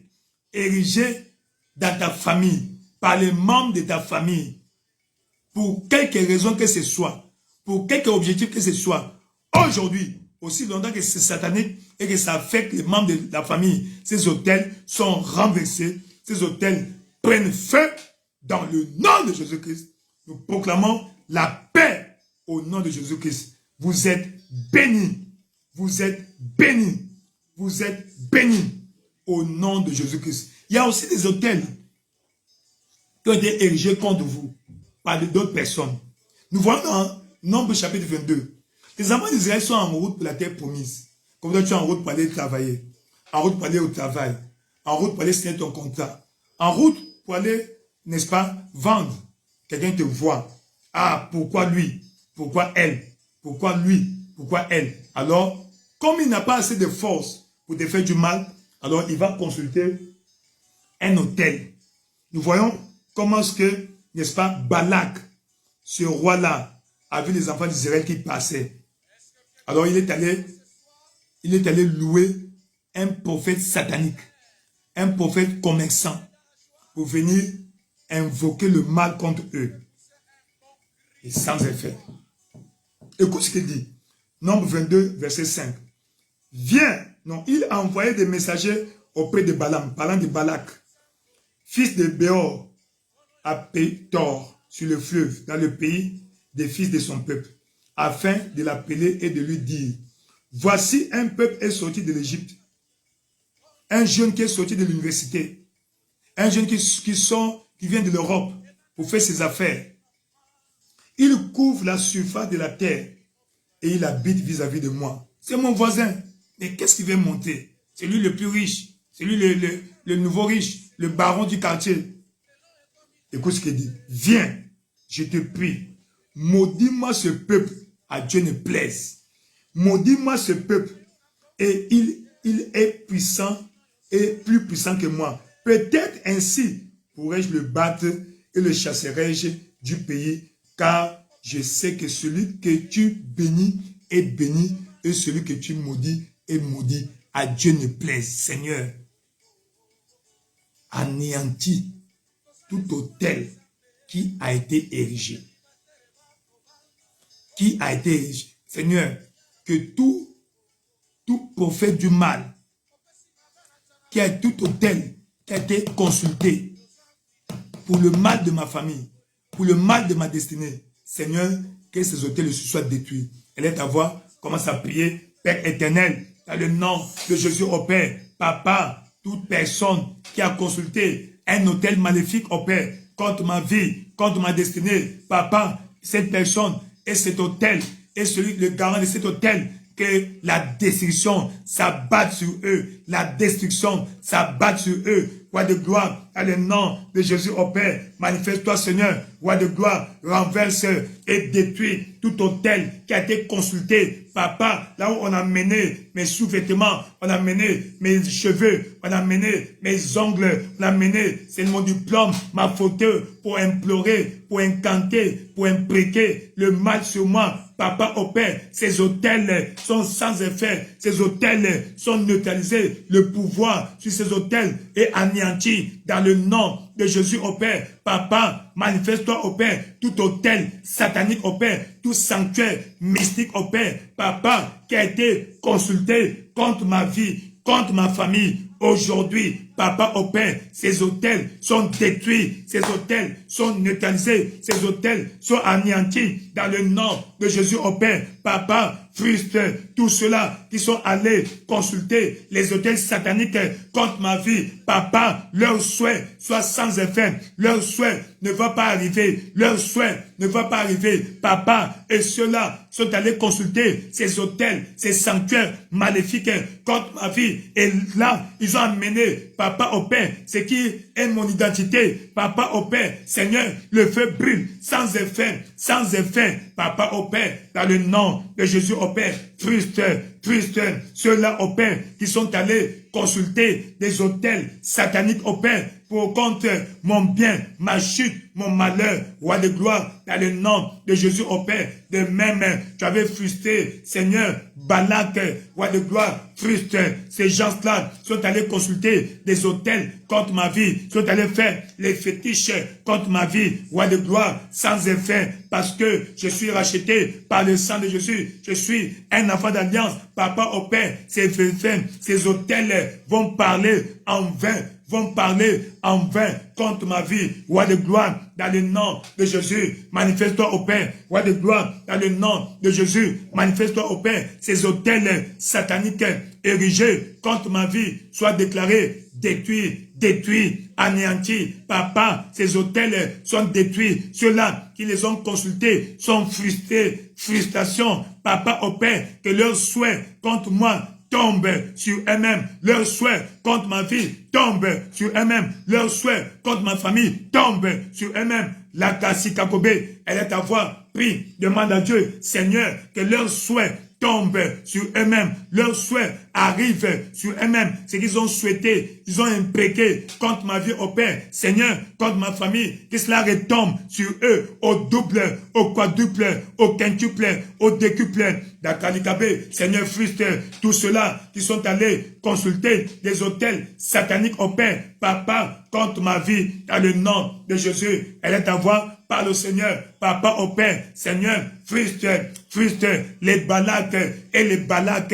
érigé dans ta famille, par les membres de ta famille, pour quelque raison que ce soit, pour quelque objectif que ce soit, aujourd'hui, aussi longtemps que c'est satanique et que ça affecte les membres de la famille, ces autels sont renversés, ces autels prennent feu dans le nom de Jésus-Christ. Nous proclamons la paix au nom de Jésus-Christ. Vous êtes bénis, vous êtes bénis, vous êtes bénis au nom de Jésus-Christ. Il y a aussi des autels qui ont été érigés contre vous par d'autres personnes. Nous voyons dans Nombre chapitre 22. Les enfants d'Israël sont en route pour la terre promise. Comme toi, tu es en route pour aller travailler. En route pour aller au travail. En route pour aller signer ton contrat. En route pour aller, n'est-ce pas, vendre. Quelqu'un te voit. Ah, pourquoi lui? Pourquoi elle? Pourquoi lui? Pourquoi elle? Alors, comme il n'a pas assez de force pour te faire du mal, alors il va consulter un hôtel. Nous voyons comment est-ce que, n'est-ce pas, Balak, ce roi-là, a vu les enfants d'Israël qui passaient. Alors il est allé louer un prophète satanique, un prophète commerçant, pour venir invoquer le mal contre eux. Et sans effet. Écoute ce qu'il dit. Nombre 22, verset 5. Viens, non, il a envoyé des messagers auprès de Balaam, parlant de Balak, fils de Béor, à Pétor, sur le fleuve, dans le pays des fils de son peuple, afin de l'appeler et de lui dire, voici un peuple est sorti de l'Égypte, un jeune qui est sorti de l'université, un jeune qui vient de l'Europe pour faire ses affaires. Il couvre la surface de la terre et il habite vis-à-vis de moi. C'est mon voisin. Mais qu'est-ce qui veut monter? C'est lui le plus riche, c'est lui le nouveau riche, le baron du quartier. Écoute ce qu'il dit. Viens, je te prie. Maudis-moi ce peuple, à Dieu ne plaise. Maudis-moi ce peuple, et il est puissant et plus puissant que moi. Peut-être ainsi pourrais-je le battre et le chasserai-je du pays, car je sais que celui que tu bénis est béni, et celui que tu maudis est maudit. À Dieu ne plaise, Seigneur. Anéantis tout autel qui a été érigé. Qui a été érigé. Seigneur, que tout prophète du mal, qui a tout autel qui a été consulté pour le mal de ma famille, pour le mal de ma destinée, Seigneur, que ces autels soient détruits. Elle est à voir, commence à prier, Père éternel, dans le nom de Jésus au Père, Papa, toute personne qui a consulté un autel maléfique au Père, contre ma vie, contre ma destinée, Papa, cette personne et cet autel, et le garant de cet autel que la destruction s'abatte sur eux. La destruction s'abatte sur eux. Roi de gloire, dans le nom de Jésus au Père, manifeste-toi Seigneur. Roi de gloire, renverse et détruit tout autel qui a été consulté. Papa, là où on a mené mes sous-vêtements, on a mené mes cheveux, on a mené mes ongles, on a mené, c'est mon diplôme, ma fauteuil, pour implorer, pour incanter, pour impréquer le mal sur moi. Papa au Père, ces autels sont sans effet, ces autels sont neutralisés, le pouvoir sur ces autels est anéanti dans le nom de Jésus au Père. Papa, manifeste-toi au Père, tout autel satanique au Père, tout sanctuaire mystique au Père. Papa, qui a été consulté contre ma vie, contre ma famille. Aujourd'hui, Papa au Père, ces autels sont détruits, ces autels sont neutralisés, ces autels sont anéantis dans le nom de Jésus au Père. Papa, frustre tous ceux-là qui sont allés consulter les autels sataniques contre ma vie. Papa, leur souhait soit sans effet, leur souhait ne va pas arriver, leur souhait ne va pas arriver. Papa, et ceux-là sont allés consulter ces autels, ces sanctuaires maléfiques contre ma vie. Et là, ils ont amené, Papa au Père, ce qui est mon identité. Papa au Père, Seigneur, le feu brûle sans effet, sans effet. Papa au Père, dans le nom de Jésus au Père, frustre ceux-là au Père qui sont allés consulter des autels sataniques au Père pour contre mon bien, ma chute, mon malheur, roi de gloire, dans le nom de Jésus au Père. De même, tu avais frustré, Seigneur, Balak, roi de gloire, frustre. Ces gens-là sont allés consulter des autels contre ma vie, sont allés faire les fétiches contre ma vie, roi de gloire, sans effet, parce que je suis racheté par le sang de Jésus. Je suis un enfant d'alliance. Papa au Père, ces autels vont parler en vain, vont parler en vain contre ma vie. Roi de gloire, dans le nom de Jésus, manifeste-toi au Père. Roi de gloire, dans le nom de Jésus, manifeste-toi au Père. Ces autels sataniques érigés contre ma vie soient déclarés détruits, anéantis. Papa, ces autels sont détruits. Ceux-là qui les ont consultés sont frustrés. Frustration. Papa au Père, que leurs souhaits contre moi tombe sur eux-mêmes, leurs souhaits contre ma vie tombe sur eux-mêmes, leurs souhaits contre ma famille tombe sur eux-mêmes. La Kassi-Kakobe, elle est à voix, prie, demande à Dieu, Seigneur, que leurs souhaits tombent sur eux-mêmes, leurs souhaits arrivent sur eux-mêmes, ce qu'ils ont souhaité, ils ont impréqué contre ma vie au Père, Seigneur, contre ma famille, que cela retombe sur eux au double, au quadruple, au quintuple, au décuple. Dakalikabe, Seigneur, frustre tous ceux-là qui sont allés consulter des autels sataniques au Père, Papa, contre ma vie, dans le nom de Jésus. Elle est à voir par le Seigneur, Papa au Père, Seigneur, frustre les Balak et les Balak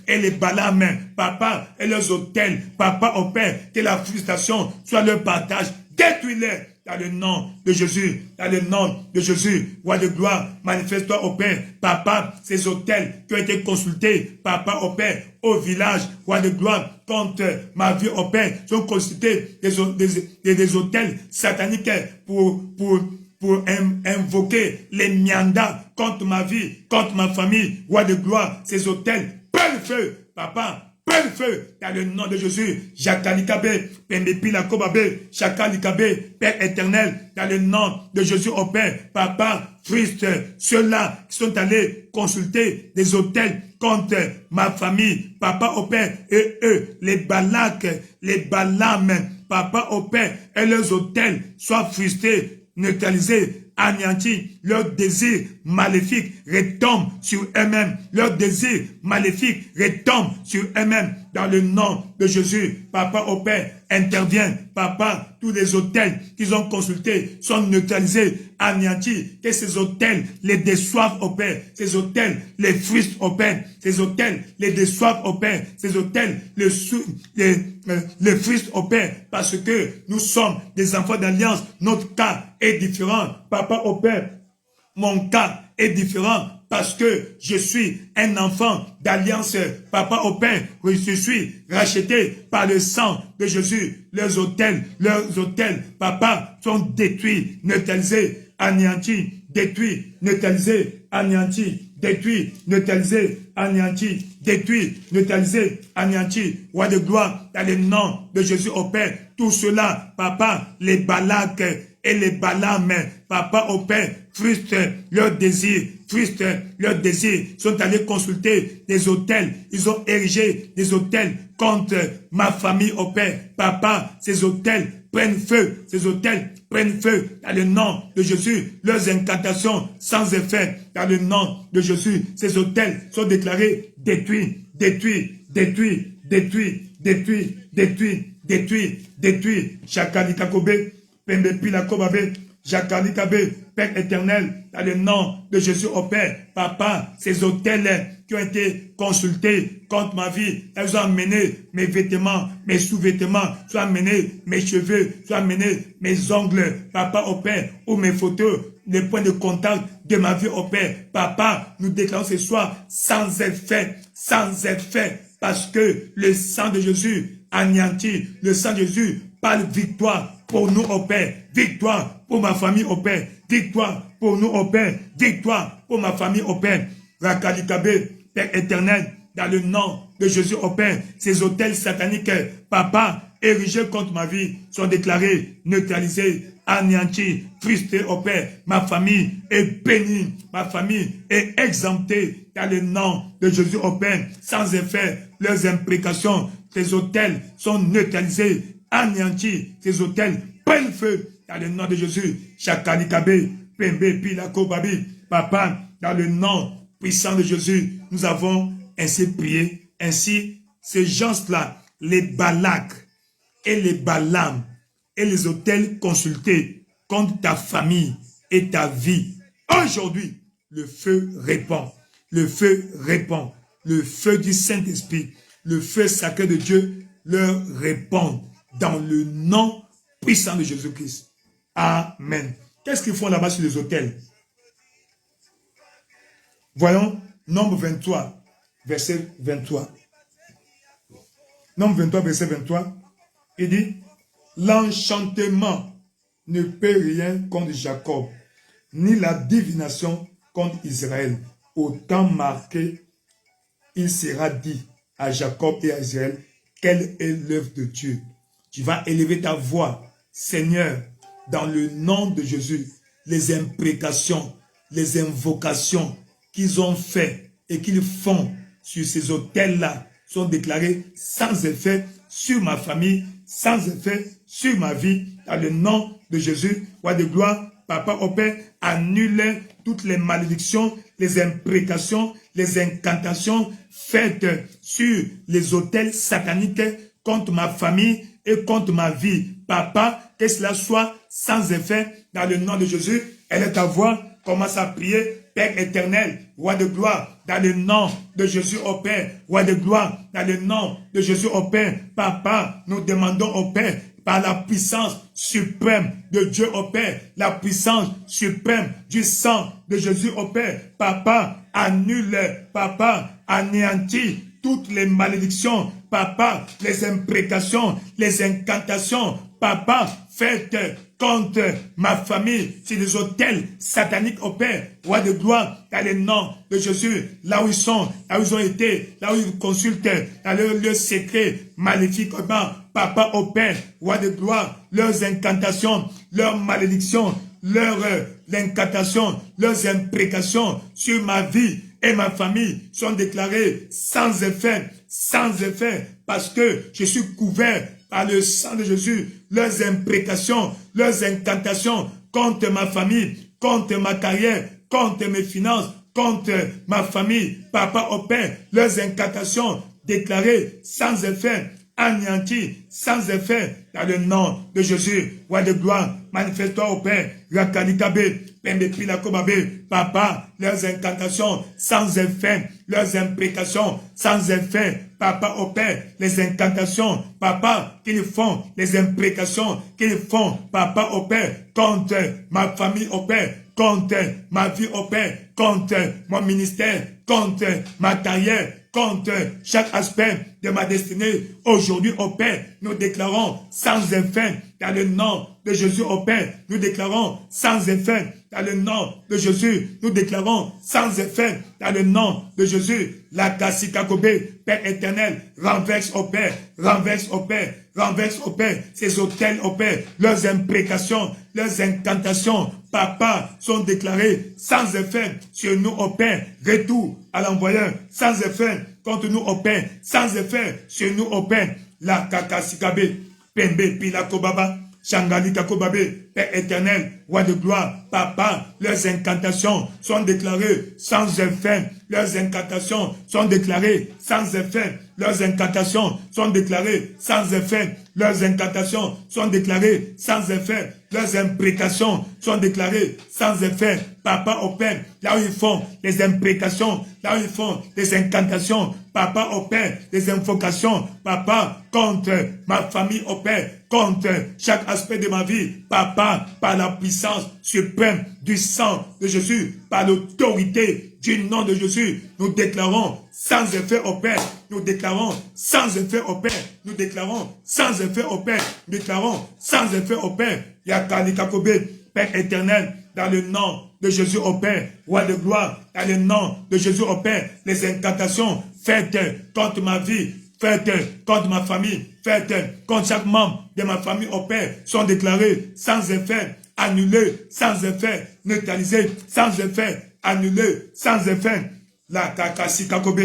et les Balam, Papa, et leurs autels, Papa au Père, que la frustration soit leur partage, détruis-les. Dans le nom de Jésus, dans le nom de Jésus, roi de gloire, manifeste-toi au Père. Papa, ces autels qui ont été consultés, Papa au Père, au village, roi de gloire, contre ma vie au Père, sont consultés des autels sataniques pour invoquer les miandas contre ma vie, contre ma famille, roi de gloire, ces autels, prends le feu, Papa. Prends le feu dans le nom de Jésus. Jakalikabe, Pembepila Kobabe, Chakalikabe, Père éternel, dans le nom de Jésus au Père. Papa, frustre ceux-là qui sont allés consulter des autels contre ma famille. Papa au Père, et eux, les Balak, les Balam, Papa au Père, et leurs autels soient frustrés, neutralisés, anéantis, leurs désirs maléfiques retombent sur eux-mêmes. Leurs désirs maléfiques retombent sur eux-mêmes. Dans le nom de Jésus, Papa au Père, intervient. Papa, tous les autels qu'ils ont consultés sont neutralisés, anéantis. Que ces autels les déçoivent au Père. Ces autels les frustrent au Père. Ces autels les déçoivent au Père. Ces autels les frustrent au Père. Parce que nous sommes des enfants d'alliance. Notre cas est différent. Papa au Père, mon cas est différent. Parce que je suis un enfant d'alliance, Papa au Père, je suis racheté par le sang de Jésus. Leurs autels, Papa, sont détruits, neutralisés, anéantis, détruits, neutralisés, anéantis, détruit, neutralisé, anéanti, détruit, neutralisé, anéanti. Roi de gloire, dans le nom de Jésus au Père, tout cela, Papa, les Balak et les Balaam, Papa au Père, frustre leurs désirs, sont allés consulter des hôtels, ils ont érigé des hôtels contre ma famille au Père. Papa, ces hôtels prennent feu, dans le nom de Jésus, leurs incantations sans effet, dans le nom de Jésus, ces hôtels sont déclarés détruits, Chakalikakobe, Pembe Pilakobabe, Jakalikabe, Père éternel, dans le nom de Jésus au Père, Papa, ces hôtels qui ont été consultés contre ma vie, elles ont amené mes vêtements, mes sous-vêtements, soit amené mes cheveux, soit amené mes ongles, Papa au Père, ou mes photos, les points de contact de ma vie au Père. Papa, nous déclarons ce soir sans effet, parce que le sang de Jésus anéantit, le sang de Jésus parle victoire pour nous au Père, victoire pour ma famille au Père, victoire pour nous au Père, victoire pour ma famille au Père. Rakalikabe, Père éternel, dans le nom de Jésus au Père, ces hôtels sataniques, Papa, érigés contre ma vie, sont déclarés, neutralisés, anéantis, frustrés au Père. Ma famille est bénie, ma famille est exemptée dans le nom de Jésus au Père, sans effet, leurs imprécations, ces hôtels sont neutralisés, anéantis, ces hôtels prennent feu dans le nom de Jésus. Chakalikabe, Pembe, Pilako, Babi, Papa, dans le nom puissant de Jésus, nous avons ainsi prié. Ainsi, ces gens-là, les Balak et les Balaam et les hôtels consultés contre ta famille et ta vie. Aujourd'hui, le feu répand. Le feu répand. Le feu du Saint-Esprit, le feu sacré de Dieu leur répond dans le nom puissant de Jésus-Christ. Amen. Qu'est-ce qu'ils font là-bas sur les hôtels? Voyons, Nombre 23, verset 23. Nombre 23, verset 23. Il dit, l'enchantement ne peut rien contre Jacob, ni la divination contre Israël. Au temps marqué, il sera dit à Jacob et à Israël, quelle est l'œuvre de Dieu. Tu vas élever ta voix, Seigneur, dans le nom de Jésus, les imprécations, les invocations qu'ils ont fait et qu'ils font sur ces hôtels-là sont déclarés sans effet sur ma famille, sans effet sur ma vie, dans le nom de Jésus. Roi de gloire, Papa au Père, annule toutes les malédictions, les imprécations, les incantations faites sur les hôtels sataniques contre ma famille et contre ma vie. Papa, que cela soit sans effet dans le nom de Jésus. Elle est ta voix, commence à prier. Père éternel, Roi de gloire, dans le nom de Jésus au Père, Roi de gloire, dans le nom de Jésus au Père, Papa, nous demandons au Père, par la puissance suprême de Dieu au Père, la puissance suprême du sang de Jésus au Père, Papa, annule, Papa, anéantit toutes les malédictions, Papa, les imprécations, les incantations, Papa, faites contre ma famille, sur les hôtels sataniques au Père, Roi de gloire, dans le nom de Jésus, là où ils sont, là où ils ont été, là où ils consultent, dans leur lieu secret, maléfiquement, Papa au Père, Roi de gloire, leurs incantations, leurs malédictions, leurs incantations, leurs imprécations sur ma vie et ma famille sont déclarées sans effet, parce que je suis couvert par le sang de Jésus. Leurs imprécations, leurs incantations contre ma famille, contre ma carrière, contre mes finances, contre ma famille, Papa au Père, leurs incantations déclarées sans effet, anéanties, sans effet, dans le nom de Jésus. Roi de gloire, manifeste-toi au Père, Rakalikabe, Papa, leurs incantations sans effet, leurs imprécations sans effet, Papa au Père, les incantations, Papa, qu'ils font, les imprécations qu'ils font, Papa au Père, contre ma famille au Père, contre ma vie au Père, contre mon ministère, contre ma carrière, contre chaque aspect de ma destinée. Aujourd'hui, au Père, nous déclarons sans effet, dans le nom de Jésus, au Père, nous déclarons sans effet, dans le nom de Jésus, nous déclarons sans effet, dans le nom de Jésus, la Kassikakobe, Père éternel, renverse au Père, renverse au Père, renverse au Père, ces hôtels au Père, leurs imprécations, leurs incantations, papa, sont déclarés sans effet sur nous au Père, retour à l'envoyeur, sans effet contre nous au Père, sans effet sur nous au Père, la Kakasikabe, Pembe Pilakobaba, Shangali Kakobabe, Père éternel, roi de gloire, papa, leurs incantations sont déclarées sans effet, leurs incantations sont déclarées sans effet, leurs incantations sont déclarées sans effet, leurs incantations sont déclarées sans effet, leurs imprécations sont déclarées sans effet, papa au Père, là où ils font les imprécations, là où ils font les incantations, papa au Père, les invocations, papa, contre ma famille au Père, contre chaque aspect de ma vie, papa, par la puissance suprême du sang de Jésus, par l'autorité du nom de Jésus, nous déclarons sans effet au Père, nous déclarons sans effet au Père, nous déclarons sans effet au Père, nous déclarons sans effet au Père, Yakali Kakobe, Père éternel, dans le nom de Jésus au Père, roi de gloire, dans le nom de Jésus au Père, les incantations faites contre ma vie, faites contre ma famille, faites contre chaque membre de ma famille au Père, sont déclarées sans effet, annulées, sans effet, neutralisées, sans effet, annulées, sans effet. La Kakasi Kakobe,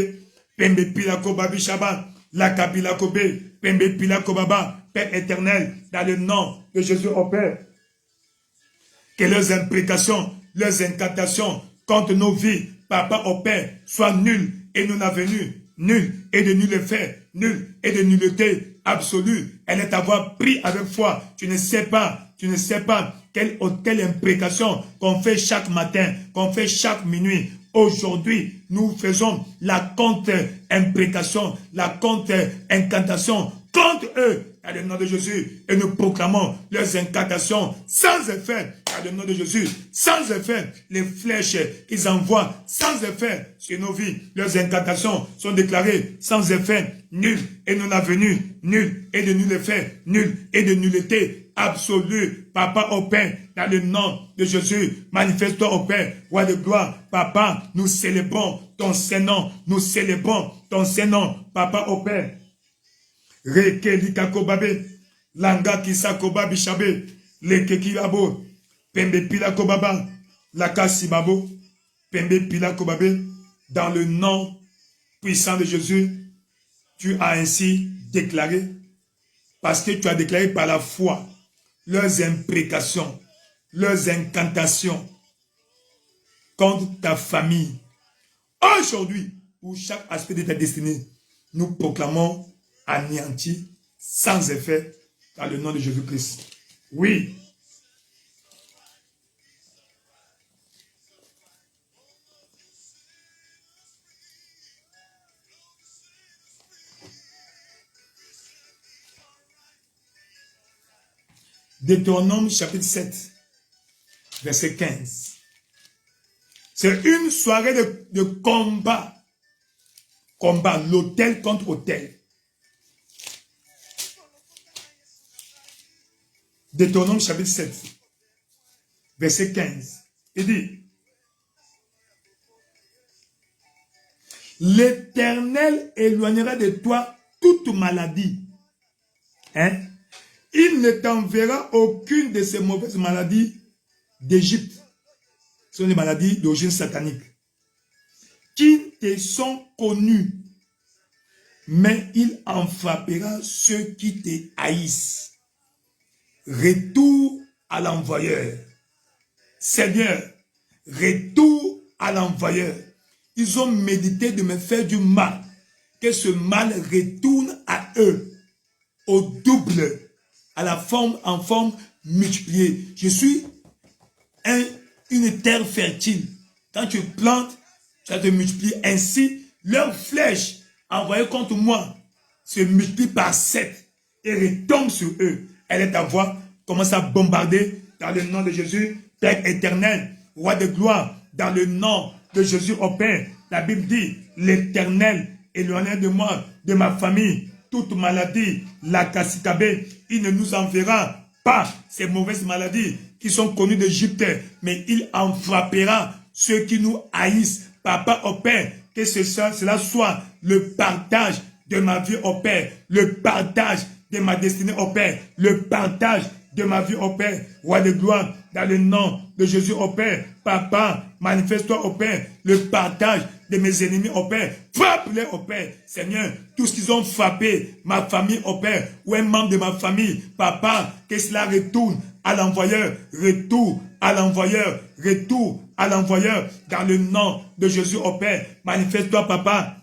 Pembe Pilakoba Bishaba, la Kabila Kobe, Pembe Pilakobaba, Père éternel, dans le nom de Jésus au Père, que leurs imprécations, leurs incantations contre nos vies, papa au Père, soient nulles et non avenues, nulles et de nul effet, nulles et de nullité absolue. Elle est à avoir pris avec foi. Tu ne sais pas quelle imprécation qu'on fait chaque matin, qu'on fait chaque minuit. Aujourd'hui, nous faisons la contre-imprécation, la contre-incantation contre eux, dans le nom de Jésus, et nous proclamons leurs incantations sans effet, dans le nom de Jésus, sans effet, les flèches qu'ils envoient sans effet sur nos vies, leurs incantations sont déclarées sans effet, nul et non avenu, nul et de nul effet, nul et de nullité absolue, papa au Père, dans le nom de Jésus, manifeste-toi au Père, roi de gloire, papa, nous célébrons ton Saint-Nom, nous célébrons ton Saint-Nom, papa au Père. Reke likakobabe, langa kisakoba bishabe, leke kilabo, pembe pila kobaba, lakasi babo, pembe pila kobabe, dans le nom puissant de Jésus, tu as ainsi déclaré, parce que tu as déclaré par la foi, leurs imprécations, leurs incantations contre ta famille. Aujourd'hui, pour chaque aspect de ta destinée, nous proclamons anéanti, sans effet, dans le nom de Jésus-Christ. Oui. Deutéronome chapitre 7, verset 15. C'est une soirée de combat. Combat, l'autel contre autel. Deutéronome chapitre 7, verset 15. Il dit, l'Éternel éloignera de toi toute maladie. Hein? Il ne t'enverra aucune de ces mauvaises maladies d'Égypte. Ce sont des maladies d'origine satanique qui te sont connues. Mais il en frappera ceux qui te haïssent. Retour à l'envoyeur. Seigneur, retour à l'envoyeur. Ils ont médité de me faire du mal. Que ce mal retourne à eux. Au double. En forme multipliée. Je suis une terre fertile. Quand tu plantes, ça te multiplie. Ainsi, leurs flèches envoyées contre moi se multiplient par 7 et retombent sur eux. Elle est à voir, commence à bombarder dans le nom de Jésus, Père éternel, roi de gloire, dans le nom de Jésus au Père. La Bible dit, l'Éternel éloignez de moi, de ma famille, toute maladie, la Kassikabé. Il ne nous enverra pas ces mauvaises maladies qui sont connues d'Égypte, mais il en frappera ceux qui nous haïssent. Papa, au Père, que cela soit le partage de ma vie au Père, le partage de ma destinée au Père, le partage de ma vie au Père, roi de gloire, dans le nom de Jésus au Père. Papa, manifeste-toi au Père, le partage de mes ennemis au Père, frappe-les au Père, Seigneur, tout ce qu'ils ont frappé, ma famille au Père, ou un membre de ma famille, Papa, que cela retourne à l'envoyeur, retour à l'envoyeur, retour à l'envoyeur, dans le nom de Jésus au Père, manifeste-toi, Papa.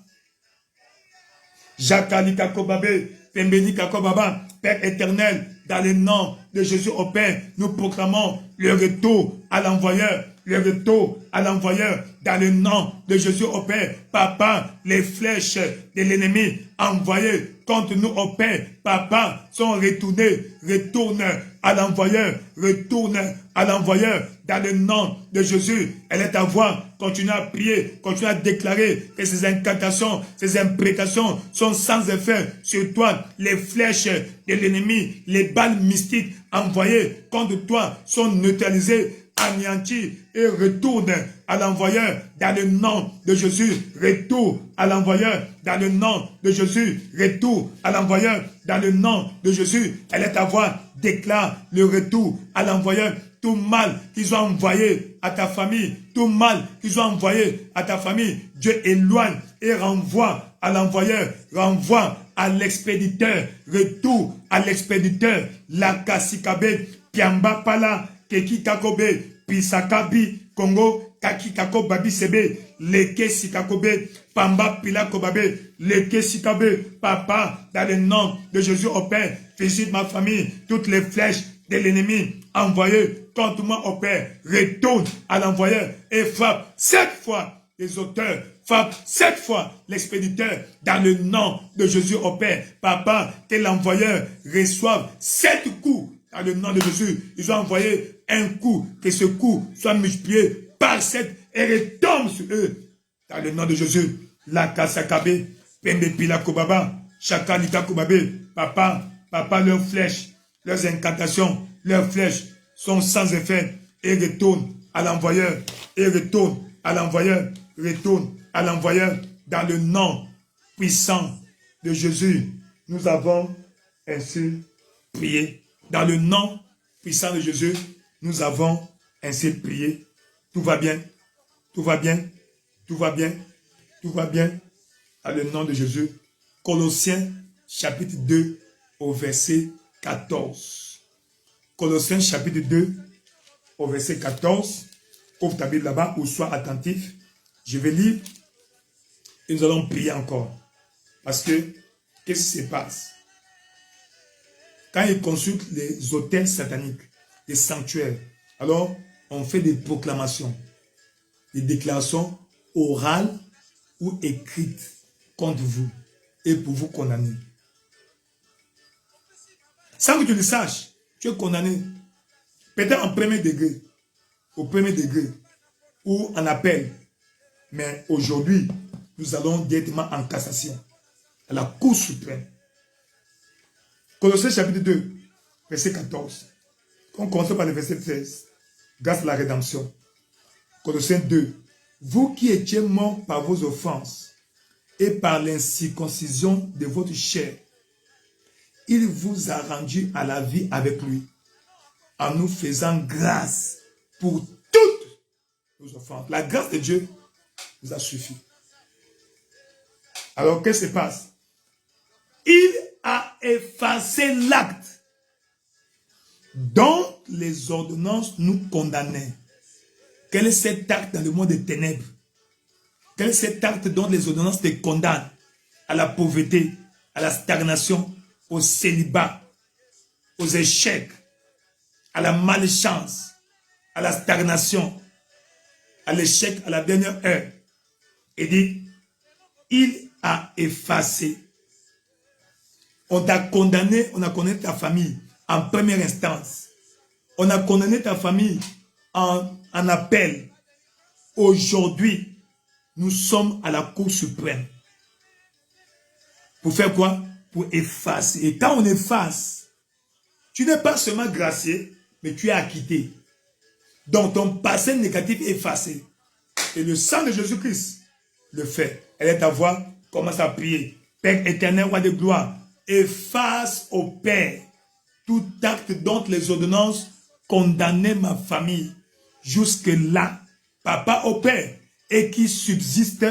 Jakali Kakobabé, Pembeni Kakobaba, Père éternel, dans le nom de Jésus au Père, nous proclamons le retour à l'envoyeur, le retour à l'envoyeur, dans le nom de Jésus au Père. Papa, les flèches de l'ennemi envoyées contre nous au Père, Papa, sont retournées, retourne à l'envoyeur, retourne à l'envoyeur, dans le nom de Jésus. Elle est à voir, continue à prier, continue à déclarer que ces incantations, ces imprécations sont sans effet sur toi. Les flèches de l'ennemi, les balles mystiques envoyées contre toi sont neutralisées, anéanties et retourne à l'envoyeur dans le nom de Jésus. Retour à l'envoyeur dans le nom de Jésus. Retour à l'envoyeur dans le nom de Jésus. Elle est à voir, déclare le retour à l'envoyeur. Tout mal qu'ils ont envoyé à ta famille, tout mal qu'ils ont envoyé à ta famille, Dieu éloigne et renvoie à l'envoyeur, renvoie à l'expéditeur, retour à l'expéditeur, la Kassikabé, Piamba Pala, Keki Kakobe, Pisakabi, Congo, Kaki Kako Babi Sebe, Leke Sikakobe, Pamba Pila Kobabe, Leke Sikabe, Papa, dans le nom de Jésus au Père, visite ma famille, toutes les flèches de l'ennemi envoyées contre moi au Père, retourne à l'envoyeur et frappe 7 fois les auteurs, frappe 7 fois l'expéditeur dans le nom de Jésus au Père. Papa, que l'envoyeur reçoive 7 coups dans le nom de Jésus. Ils ont envoyé un coup, que ce coup soit multiplié par 7 et retombe sur eux dans le nom de Jésus. La Kasakabe, Pembe Pila Kobaba, Chaka Nika Kobabe, Papa, leurs flèches, leurs incantations, leurs flèches sont sans effet et retournent à l'envoyeur, et retournent à l'envoyeur, retournent à l'envoyeur dans le nom puissant de Jésus. Nous avons ainsi prié. Dans le nom puissant de Jésus, nous avons ainsi prié. Tout va bien, tout va bien, tout va bien, tout va bien. Dans le nom de Jésus. Colossiens chapitre 2 au verset 14. Colossiens chapitre 2 au verset 14. Ouvre ta Bible là-bas ou sois attentif. Je vais lire et nous allons prier encore. Parce que, qu'est-ce qui se passe? Quand ils consultent les autels sataniques, les sanctuaires, alors on fait des proclamations, des déclarations orales ou écrites contre vous et pour vous condamner. Sans que tu le saches, tu es condamné. Peut-être en premier degré, au premier degré, ou en appel. Mais aujourd'hui, nous allons directement en cassation, à la Cour suprême. Colossiens chapitre 2, verset 14. On commence par le verset 13. Grâce à la rédemption. Colossiens 2. Vous qui étiez morts par vos offenses et par l'incirconcision de votre chair, il vous a rendu à la vie avec lui, en nous faisant grâce pour toutes nos offenses. La grâce de Dieu nous a suffi. Alors, qu'est-ce qui se passe? Il a effacé l'acte dont les ordonnances nous condamnaient. Quel est cet acte dans le monde des ténèbres? Quel est cet acte dont les ordonnances te condamnent? À la pauvreté, à la stagnation, au célibat, aux échecs, à la malchance, à la stagnation, à l'échec à la dernière heure. Et dit, il a effacé. On t'a condamné, on a condamné ta famille en première instance. On a condamné ta famille en appel. Aujourd'hui, nous sommes à la Cour suprême. Pour faire quoi? Pour effacer. Et quand on efface, tu n'es pas seulement gracié, mais tu es acquitté. Donc ton passé négatif est effacé. Et le sang de Jésus-Christ le fait. Elle est ta voix, commence à prier. Père éternel, roi de gloire, efface au Père tout acte dont les ordonnances condamnaient ma famille jusque-là. Papa au Père, et qui subsiste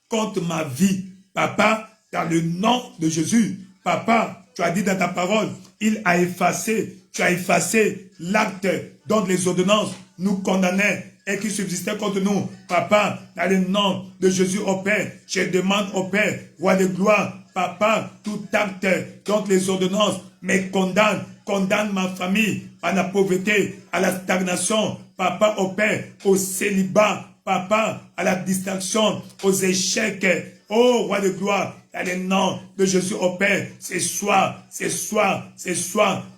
contre ma vie. Papa, dans le nom de Jésus. Papa, tu as dit dans ta parole, il a effacé, tu as effacé l'acte dont les ordonnances nous condamnaient et qui subsistait contre nous. Papa, dans le nom de Jésus au Père, je demande au Père, roi de gloire, Papa, tout acte dont les ordonnances me condamnent, condamne ma famille à la pauvreté, à la stagnation, Papa au Père, au célibat, Papa, à la distraction, aux échecs, oh roi de gloire, dans le nom de Jésus au Père, c'est soir,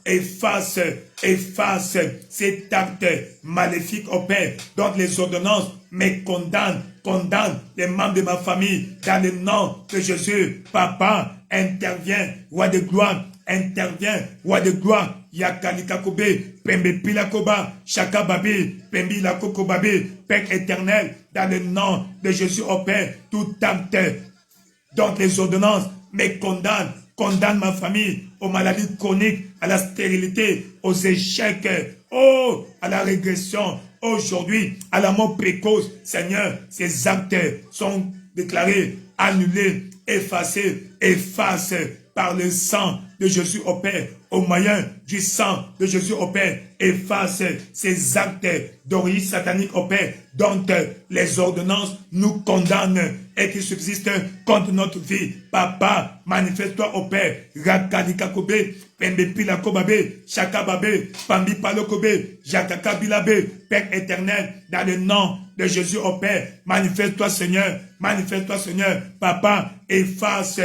efface cet acte maléfique au Père, dont les ordonnances me condamnent, condamne les membres de ma famille, dans le nom de Jésus. Papa, intervient, roi de gloire, intervient, roi de gloire, Yakalika Kobe, Pembe Pilakoba, Shaka Babi, Pembi Lakoko Babi, Père éternel, dans le nom de Jésus au Père, tout acte dont les ordonnances me condamnent, condamne ma famille aux maladies chroniques, à la stérilité, aux échecs, oh, à la régression, aujourd'hui, à la mort précoce. Seigneur, ces actes sont déclarés, annulés, effacés, par le sang de Jésus au Père, au moyen du sang de Jésus au Père, efface ces actes d'origine satanique au Père, dont les ordonnances nous condamnent et qui subsistent contre notre vie. Papa, manifeste-toi au Père. Rakadika Kobe, Pembe Pila Kobabe, Shakababe, Pambi Palo Kobe, Jakaka Bilabe, Père éternel, dans le nom de Jésus au Père, manifeste-toi Seigneur, Papa, efface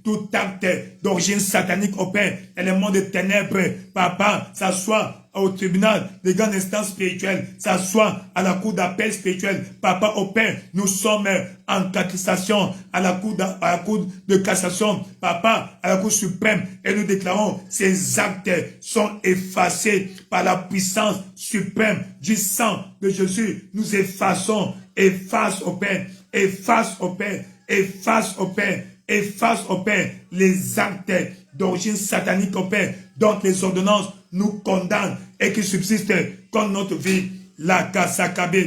tout acte d'origine satanique au Père, dans le monde des ténèbres. Papa, s'assoit au tribunal de grande instance spirituelle, s'assoit à la cour d'appel spirituelle. Papa, au Père, nous sommes en cassation, à la cour de cassation, Papa, à la cour suprême, et nous déclarons, ces actes sont effacés par la puissance suprême du sang de Jésus. Nous effaçons, efface au Père, efface au Père, efface au Père, efface au Père les actes d'origine satanique au Père, dont les ordonnances nous condamnent et qui subsistent contre notre vie. La Kasakabe,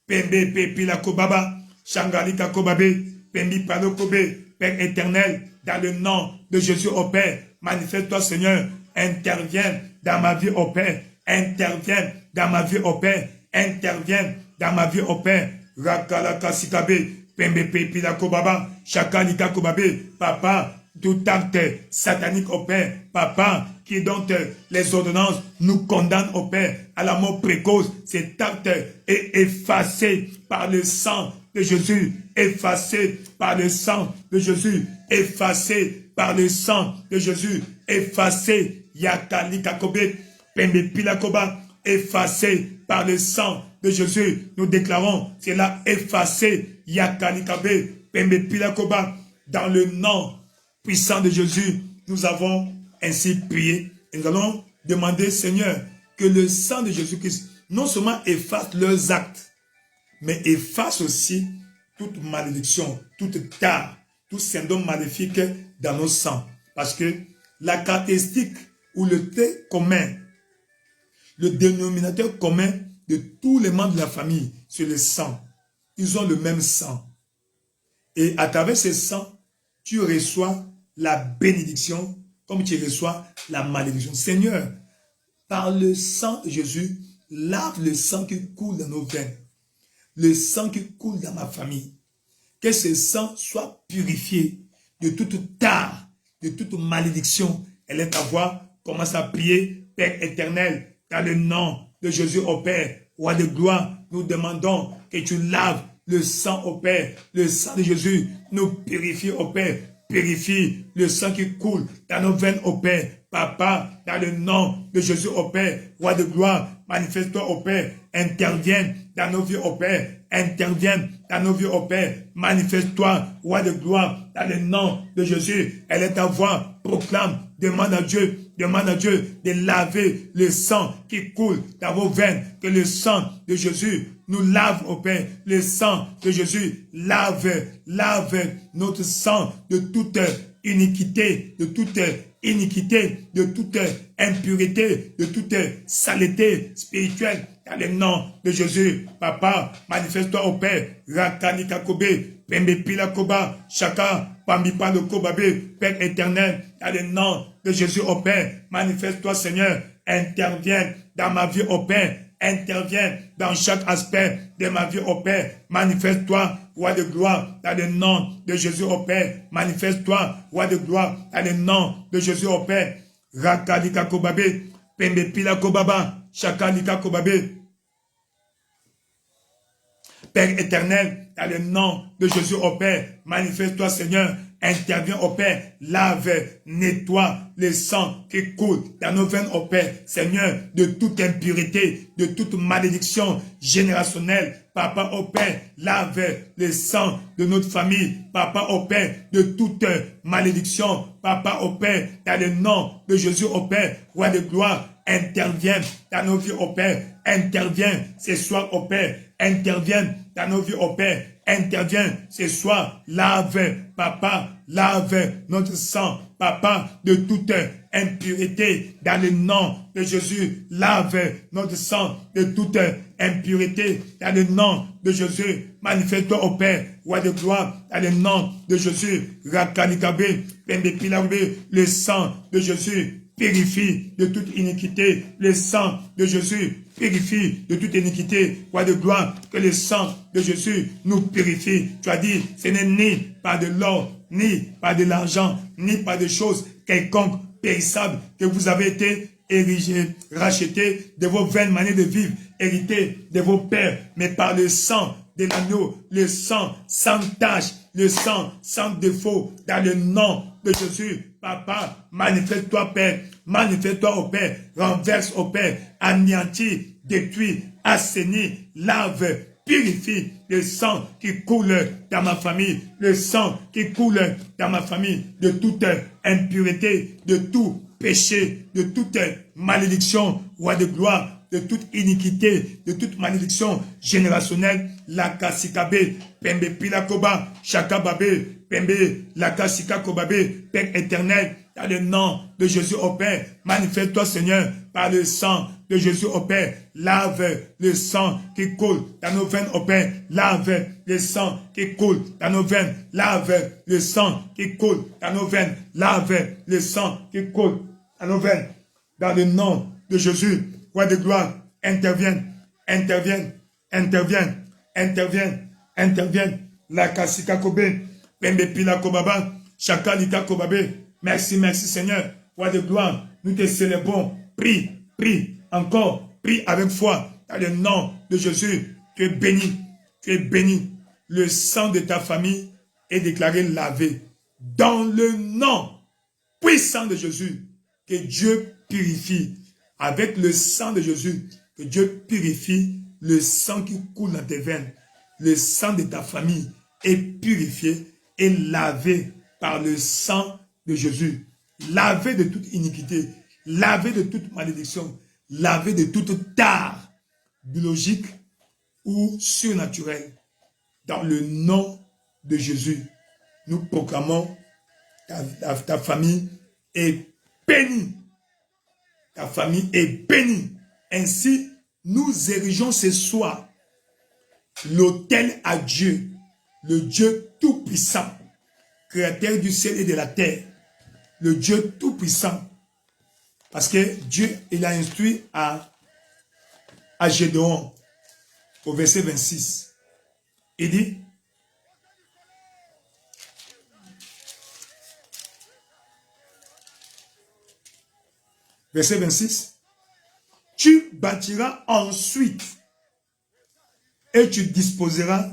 Pembe Pepila Kobaba, Shangalika Kobabe, Pembi Palo Kobe, Père éternel, dans le nom de Jésus au Père, manifeste-toi Seigneur, interviens dans ma vie au Père, interviens dans ma vie au Père, interviens dans ma vie au Père. Rakalaka Sikabe, Pembe Pepila Kobaba, Shakalika Kobabe, Papa, tout acte satanique au Père, Papa, qui dont les ordonnances nous condamnent au Père à la mort précoce, cet acte est effacé par le sang de Jésus, effacé par le sang de Jésus, effacé par le sang de Jésus, effacé, Yakalika Kobe, Pembe Pilakoba, effacé par le sang de Jésus. Nous déclarons, c'est là effacé, Yakalikabe, Pembe Pilakoba, dans le nom puissant de Jésus. Nous avons ainsi prié et nous allons demander, Seigneur, que le sang de Jésus-Christ non seulement efface leurs actes, mais efface aussi toute malédiction, toute tare, tout syndrome maléfique dans nos sangs. Parce que la caractéristique ou le trait commun, le dénominateur commun de tous les membres de la famille, c'est le sang. Ils ont le même sang. Et à travers ce sang, tu reçois la bénédiction comme tu reçois la malédiction. Seigneur, par le sang de Jésus, lave le sang qui coule dans nos veines, le sang qui coule dans ma famille. Que ce sang soit purifié de toute tare, de toute malédiction. Elle est à voir, commence à prier, Père éternel, dans le nom de Jésus au Père, roi de gloire, nous demandons que tu laves le sang au Père, le sang de Jésus nous purifie au Père, purifie le sang qui coule dans nos veines au Père, Papa, dans le nom de Jésus, au Père, roi de gloire, manifeste-toi, au Père, interviens dans nos vies, au Père, interviens dans nos vies, au Père, manifeste-toi, roi de gloire, dans le nom de Jésus. Elle est ta voix, proclame, demande à Dieu de laver le sang qui coule dans vos veines, que le sang de Jésus nous lave, au Père, le sang de Jésus lave notre sang de toute iniquité, de toute impureté, de toute saleté spirituelle, dans le nom de Jésus. Papa, manifeste-toi, au Père, Rakanika Kobe, Pembe Pila Koba, Chaka, Pambipa de Kobabe, Père éternel, dans le nom de Jésus, au Père, manifeste-toi, Seigneur, interviens dans ma vie, au Père, interviens dans chaque aspect de ma vie, au Père, manifeste-toi, roi de gloire, dans le nom de Jésus, au Père, manifeste-toi, roi de gloire, dans le nom de Jésus, au Père, Rakadika Kobabe, Pembe Pila Kobaba, Chakalika Kobabe, Père éternel, dans le nom de Jésus, au Père, manifeste-toi, Seigneur, interviens, au Père, lave, nettoie le sang qui coule dans nos veines, au Père, Seigneur, de toute impureté, de toute malédiction générationnelle. Papa, au Père, lave le sang de notre famille. Papa, au Père, de toute malédiction. Papa, au Père, dans le nom de Jésus, au Père, roi de gloire, interviens dans nos vies, au Père, interviens ce soir, au Père, interviens dans nos vies, au Père, interviens ce soir, lave, Papa, lave notre sang, Papa, de toute impureté, dans le nom de Jésus, lave notre sang de toute impureté, dans le nom de Jésus, manifeste-toi, au Père, roi de gloire, dans le nom de Jésus, Rakanikabe, Pembepilabe, le sang de Jésus purifie de toute iniquité, le sang de Jésus purifie de toute iniquité, roi de gloire, que le sang de Jésus nous purifie. Tu as dit, ce n'est ni par de l'or, ni par de l'argent, ni par des choses quelconques périssables que vous avez été érigés, rachetés de vos vaines manières de vivre, hérités de vos pères, mais par le sang de l'agneau, le sang sans tache, le sang sans défaut, dans le nom de Jésus. Papa, manifeste-toi, Père, manifeste-toi, au Père, renverse, au Père, anéantis, détruis, assainis, lave, purifie le sang qui coule dans ma famille, le sang qui coule dans ma famille, de toute impureté, de tout péché, de toute malédiction, roi de gloire, de toute iniquité, de toute malédiction générationnelle, la kasikabe, pembe pilakoba, chakababe, pembe, la kasika kobabe, Père éternel, dans le nom de Jésus, au Père, manifeste-toi, Seigneur, par le sang de Jésus, au Père, lave le sang qui coule dans nos veines, au Père, lave le sang qui coule dans nos veines, lave le sang qui coule dans nos veines, lave le sang qui coule dans nos veines, dans le nom de Jésus, roi de gloire, interviens, interviens, interviens, interviens, interviens, la kasika kobe, pembe pila kobaba, chakalita kobabe. Merci, merci Seigneur, roi de gloire, nous te célébrons. Prie, prie, encore, prie avec foi, dans le nom de Jésus. Tu es béni, tu es béni. Le sang de ta famille est déclaré lavé. Dans le nom puissant de Jésus, que Dieu purifie. Avec le sang de Jésus, que Dieu purifie le sang qui coule dans tes veines. Le sang de ta famille est purifié et lavé par le sang de Jésus. Lavé de toute iniquité, lavé de toute malédiction, lavé de toute tare biologique ou surnaturelle. Dans le nom de Jésus, nous proclamons ta famille est bénie. Ta famille est bénie. Ainsi, nous érigeons ce soir l'autel à Dieu, le Dieu tout-puissant, créateur du ciel et de la terre, le Dieu tout-puissant. Parce que Dieu, il a instruit à Gédéon, au verset 26. Il dit, verset 26, tu bâtiras ensuite et tu disposeras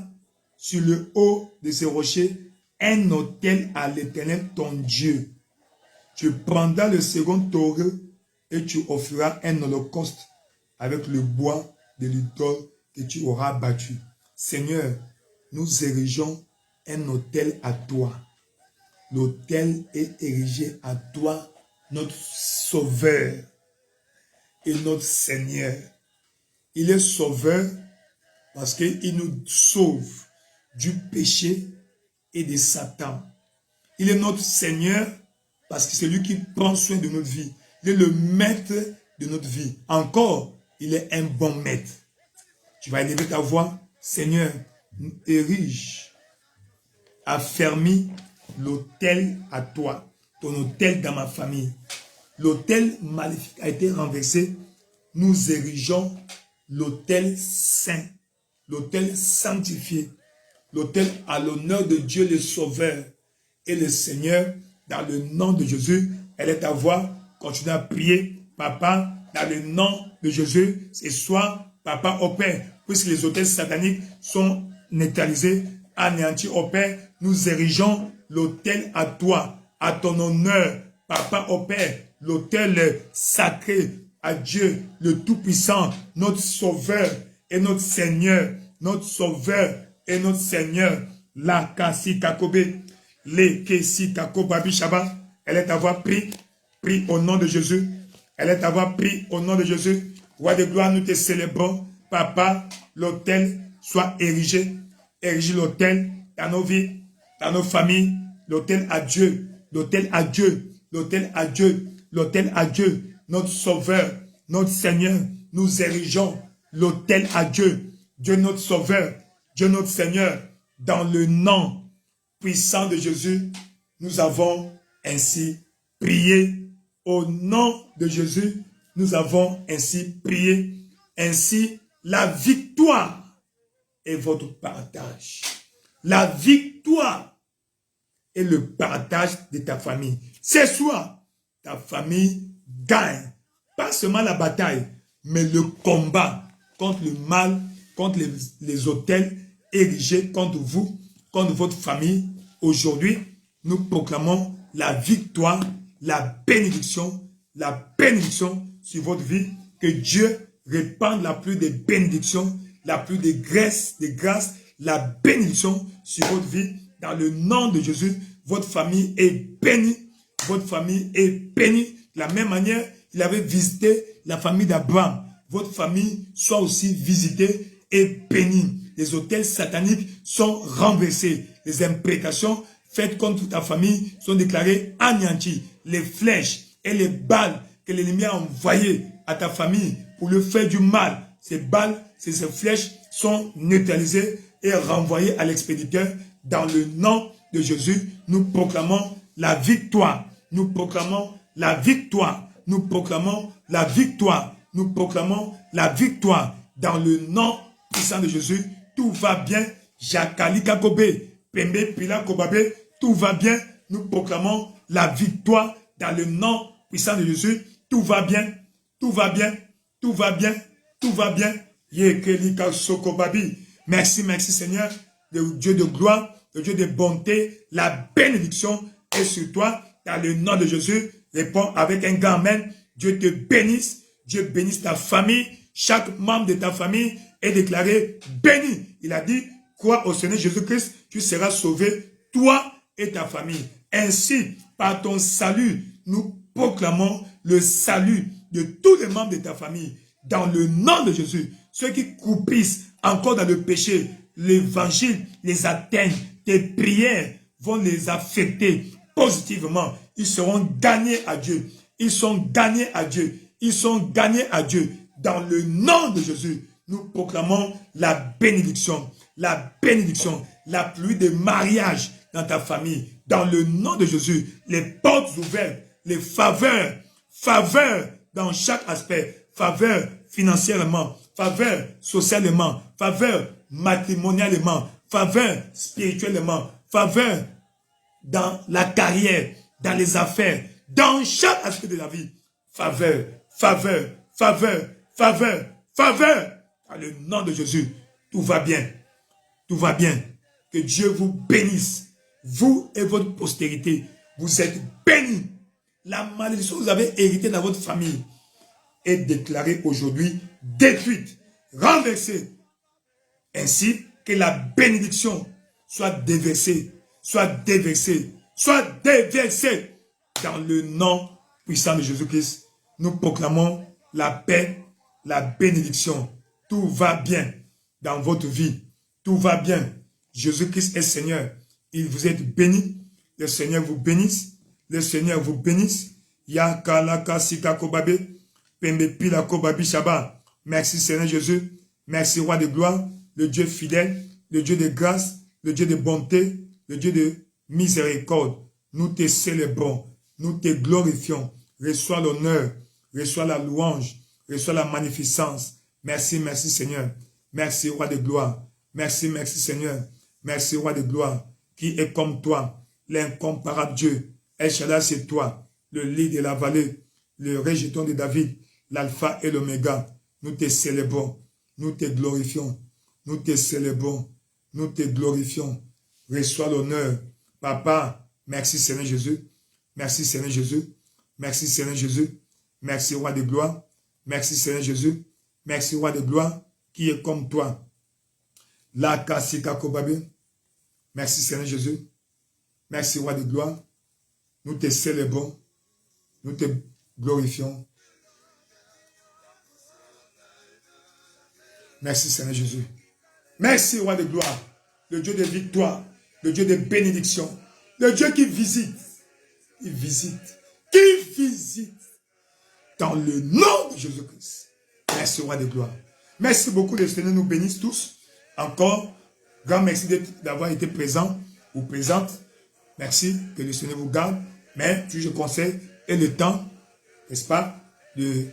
sur le haut de ces rochers un autel à l'Éternel ton Dieu. tu prendras le second taureau et tu offriras un holocauste avec le bois de l'idole que tu auras battu. Seigneur, nous érigeons un autel à toi. L'autel est érigé à toi, notre Sauveur et notre Seigneur. Il est Sauveur parce qu'il nous sauve du péché et de Satan. Il est notre Seigneur parce que c'est lui qui prend soin de notre vie. Il est le maître de notre vie. Encore, il est un bon maître. Tu vas élever ta voix. Seigneur, érige, affermis l'autel à toi, ton autel dans ma famille. L'autel maléfique a été renversé. Nous érigeons l'autel saint, l'autel sanctifié, l'autel à l'honneur de Dieu le Sauveur et le Seigneur, dans le nom de Jésus. Elle est ta voix. Continue à prier, Papa, dans le nom de Jésus. Ce soir, Papa, au Père, puisque les autels sataniques sont neutralisés, anéantis au Père, nous érigeons l'autel à toi, à ton honneur, Papa, au Père, l'autel sacré à Dieu, le Tout-Puissant, notre Sauveur et notre Seigneur, notre Sauveur et notre Seigneur. La kasi kakobe, le kesi kakobabi shaba. Elle est ta voix, prie, prie au nom de Jésus. Elle est ta voix, prie au nom de Jésus. Roi de gloire, nous te célébrons. Papa, l'autel soit érigé. Érige l'autel dans nos vies, dans nos familles. L'autel à Dieu, l'autel à Dieu, l'autel à Dieu, l'autel à Dieu. Notre Sauveur, notre Seigneur, nous érigeons l'autel à Dieu. Dieu notre Sauveur, Dieu notre Seigneur. Dans le nom puissant de Jésus, nous avons ainsi prié. Au nom de Jésus, nous avons ainsi prié. Ainsi, la victoire est votre partage. La victoire est le partage de ta famille. Ce soir, ta famille gagne. Pas seulement la bataille, mais le combat contre le mal, contre les autels érigés contre vous, contre votre famille. Aujourd'hui, nous proclamons la victoire, la bénédiction sur votre vie. Que Dieu répande la pluie des bénédictions, la pluie de grâce, la bénédiction sur votre vie. Dans le nom de Jésus, votre famille est bénie. Votre famille est bénie. De la même manière, il avait visité la famille d'Abraham. Votre famille soit aussi visitée et bénie. Les autels sataniques sont renversés. Les imprécations faites contre ta famille sont déclarées anéanties. Les flèches et les balles que l'ennemi a envoyées à ta famille pour le faire du mal, ces balles, ces flèches sont neutralisées et renvoyées à l'expéditeur. Dans le nom de Jésus, nous proclamons la victoire. Nous proclamons la victoire. Nous proclamons la victoire. Nous proclamons la victoire. Dans le nom puissant de Jésus, tout va bien. Jakali Kakobe, Pembe Pila Kobabe, tout va bien. Nous proclamons la victoire dans le nom puissant de Jésus. Tout va bien. Tout va bien. Tout va bien. Tout va bien. Yekelika Sokobabi. Merci, merci Seigneur, le Dieu de gloire, le Dieu de bonté. La bénédiction est sur toi. Dans le nom de Jésus, réponds avec un grand amen. Dieu te bénisse. Dieu bénisse ta famille. Chaque membre de ta famille est déclaré béni. Il a dit, crois au Seigneur Jésus-Christ, tu seras sauvé, toi et ta famille. Ainsi, par ton salut, nous proclamons le salut de tous les membres de ta famille. Dans le nom de Jésus, ceux qui croupissent encore dans le péché, l'évangile les atteigne. Tes prières vont les affecter positivement. Ils seront gagnés à Dieu. Ils sont gagnés à Dieu. Ils sont gagnés à Dieu. Dans le nom de Jésus, nous proclamons la bénédiction, la pluie de mariage dans ta famille. Dans le nom de Jésus, les portes ouvertes, les faveurs dans chaque aspect, faveur financièrement, faveur socialement, faveur matrimonialement, faveur spirituellement, faveur dans la carrière, dans les affaires, dans chaque aspect de la vie. Faveur. Dans le nom de Jésus, tout va bien. Tout va bien. Que Dieu vous bénisse. Vous et votre postérité, vous êtes bénis. La malédiction que vous avez héritée dans votre famille est déclarée aujourd'hui détruite, renversée. Ainsi que la bénédiction soit déversée, soit déversée, soit déversée dans le nom puissant de Jésus-Christ. Nous proclamons la paix, la bénédiction. Tout va bien dans votre vie. Tout va bien. Jésus-Christ est Seigneur. Il vous est béni. Le Seigneur vous bénisse. Le Seigneur vous bénisse. Yakalaka sika kobabe. Pembe pila kobabi shaba. Merci Seigneur Jésus. Merci Roi de gloire. Le Dieu fidèle. Le Dieu de grâce. Le Dieu de bonté. Le Dieu de miséricorde. Nous te célébrons. Nous te glorifions. Reçois l'honneur. Reçois la louange. Reçois la magnificence. Merci, merci Seigneur. Merci Roi de gloire. Merci, merci Seigneur. Merci Roi de gloire. Qui est comme toi, l'incomparable Dieu. El Shaddai, c'est toi, le lit de la vallée, le rejeton de David, l'alpha et l'oméga. Nous te célébrons, nous te glorifions, nous te célébrons, nous te glorifions. Reçois l'honneur. Papa, merci Seigneur Jésus. Merci Seigneur Jésus. Merci Seigneur Jésus. Merci Roi de gloire. Merci Seigneur Jésus. Merci Roi de gloire, qui est comme toi. La kasika kobabe. Merci Seigneur Jésus. Merci Roi de gloire. Nous te célébrons. Nous te glorifions. Merci Seigneur Jésus. Merci Roi de gloire. Le Dieu de victoire. Le Dieu de bénédiction. Le Dieu qui visite. Il visite. Qui visite. Dans le nom de Jésus-Christ. Merci Roi de gloire. Merci beaucoup. Le Seigneur nous bénisse tous. Encore, grand merci d'avoir été présent ou présente. Merci, que le Seigneur vous garde. Mais, je conseille, et le temps, n'est-ce pas, de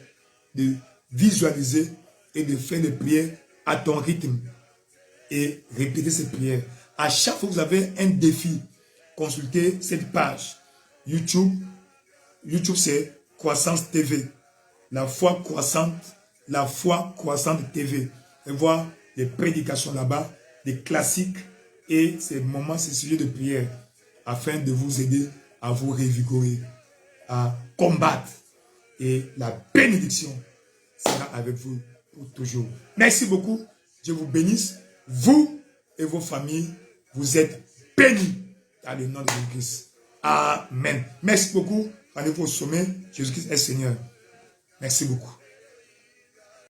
visualiser et de faire les prières à ton rythme. Et répéter ces prières. À chaque fois que vous avez un défi, consultez cette page. YouTube, c'est Croissance TV. La foi croissante TV. Et voir des prédications là-bas, des classiques et ces moments, ces sujets de prière, afin de vous aider à vous revigorer, à combattre. Et la bénédiction sera avec vous pour toujours. Merci beaucoup. Dieu vous bénisse. Vous et vos familles, vous êtes bénis dans le nom de Jésus-Christ. Amen. Merci beaucoup. Rendez-vous au sommet. Jésus-Christ est Seigneur. Merci beaucoup.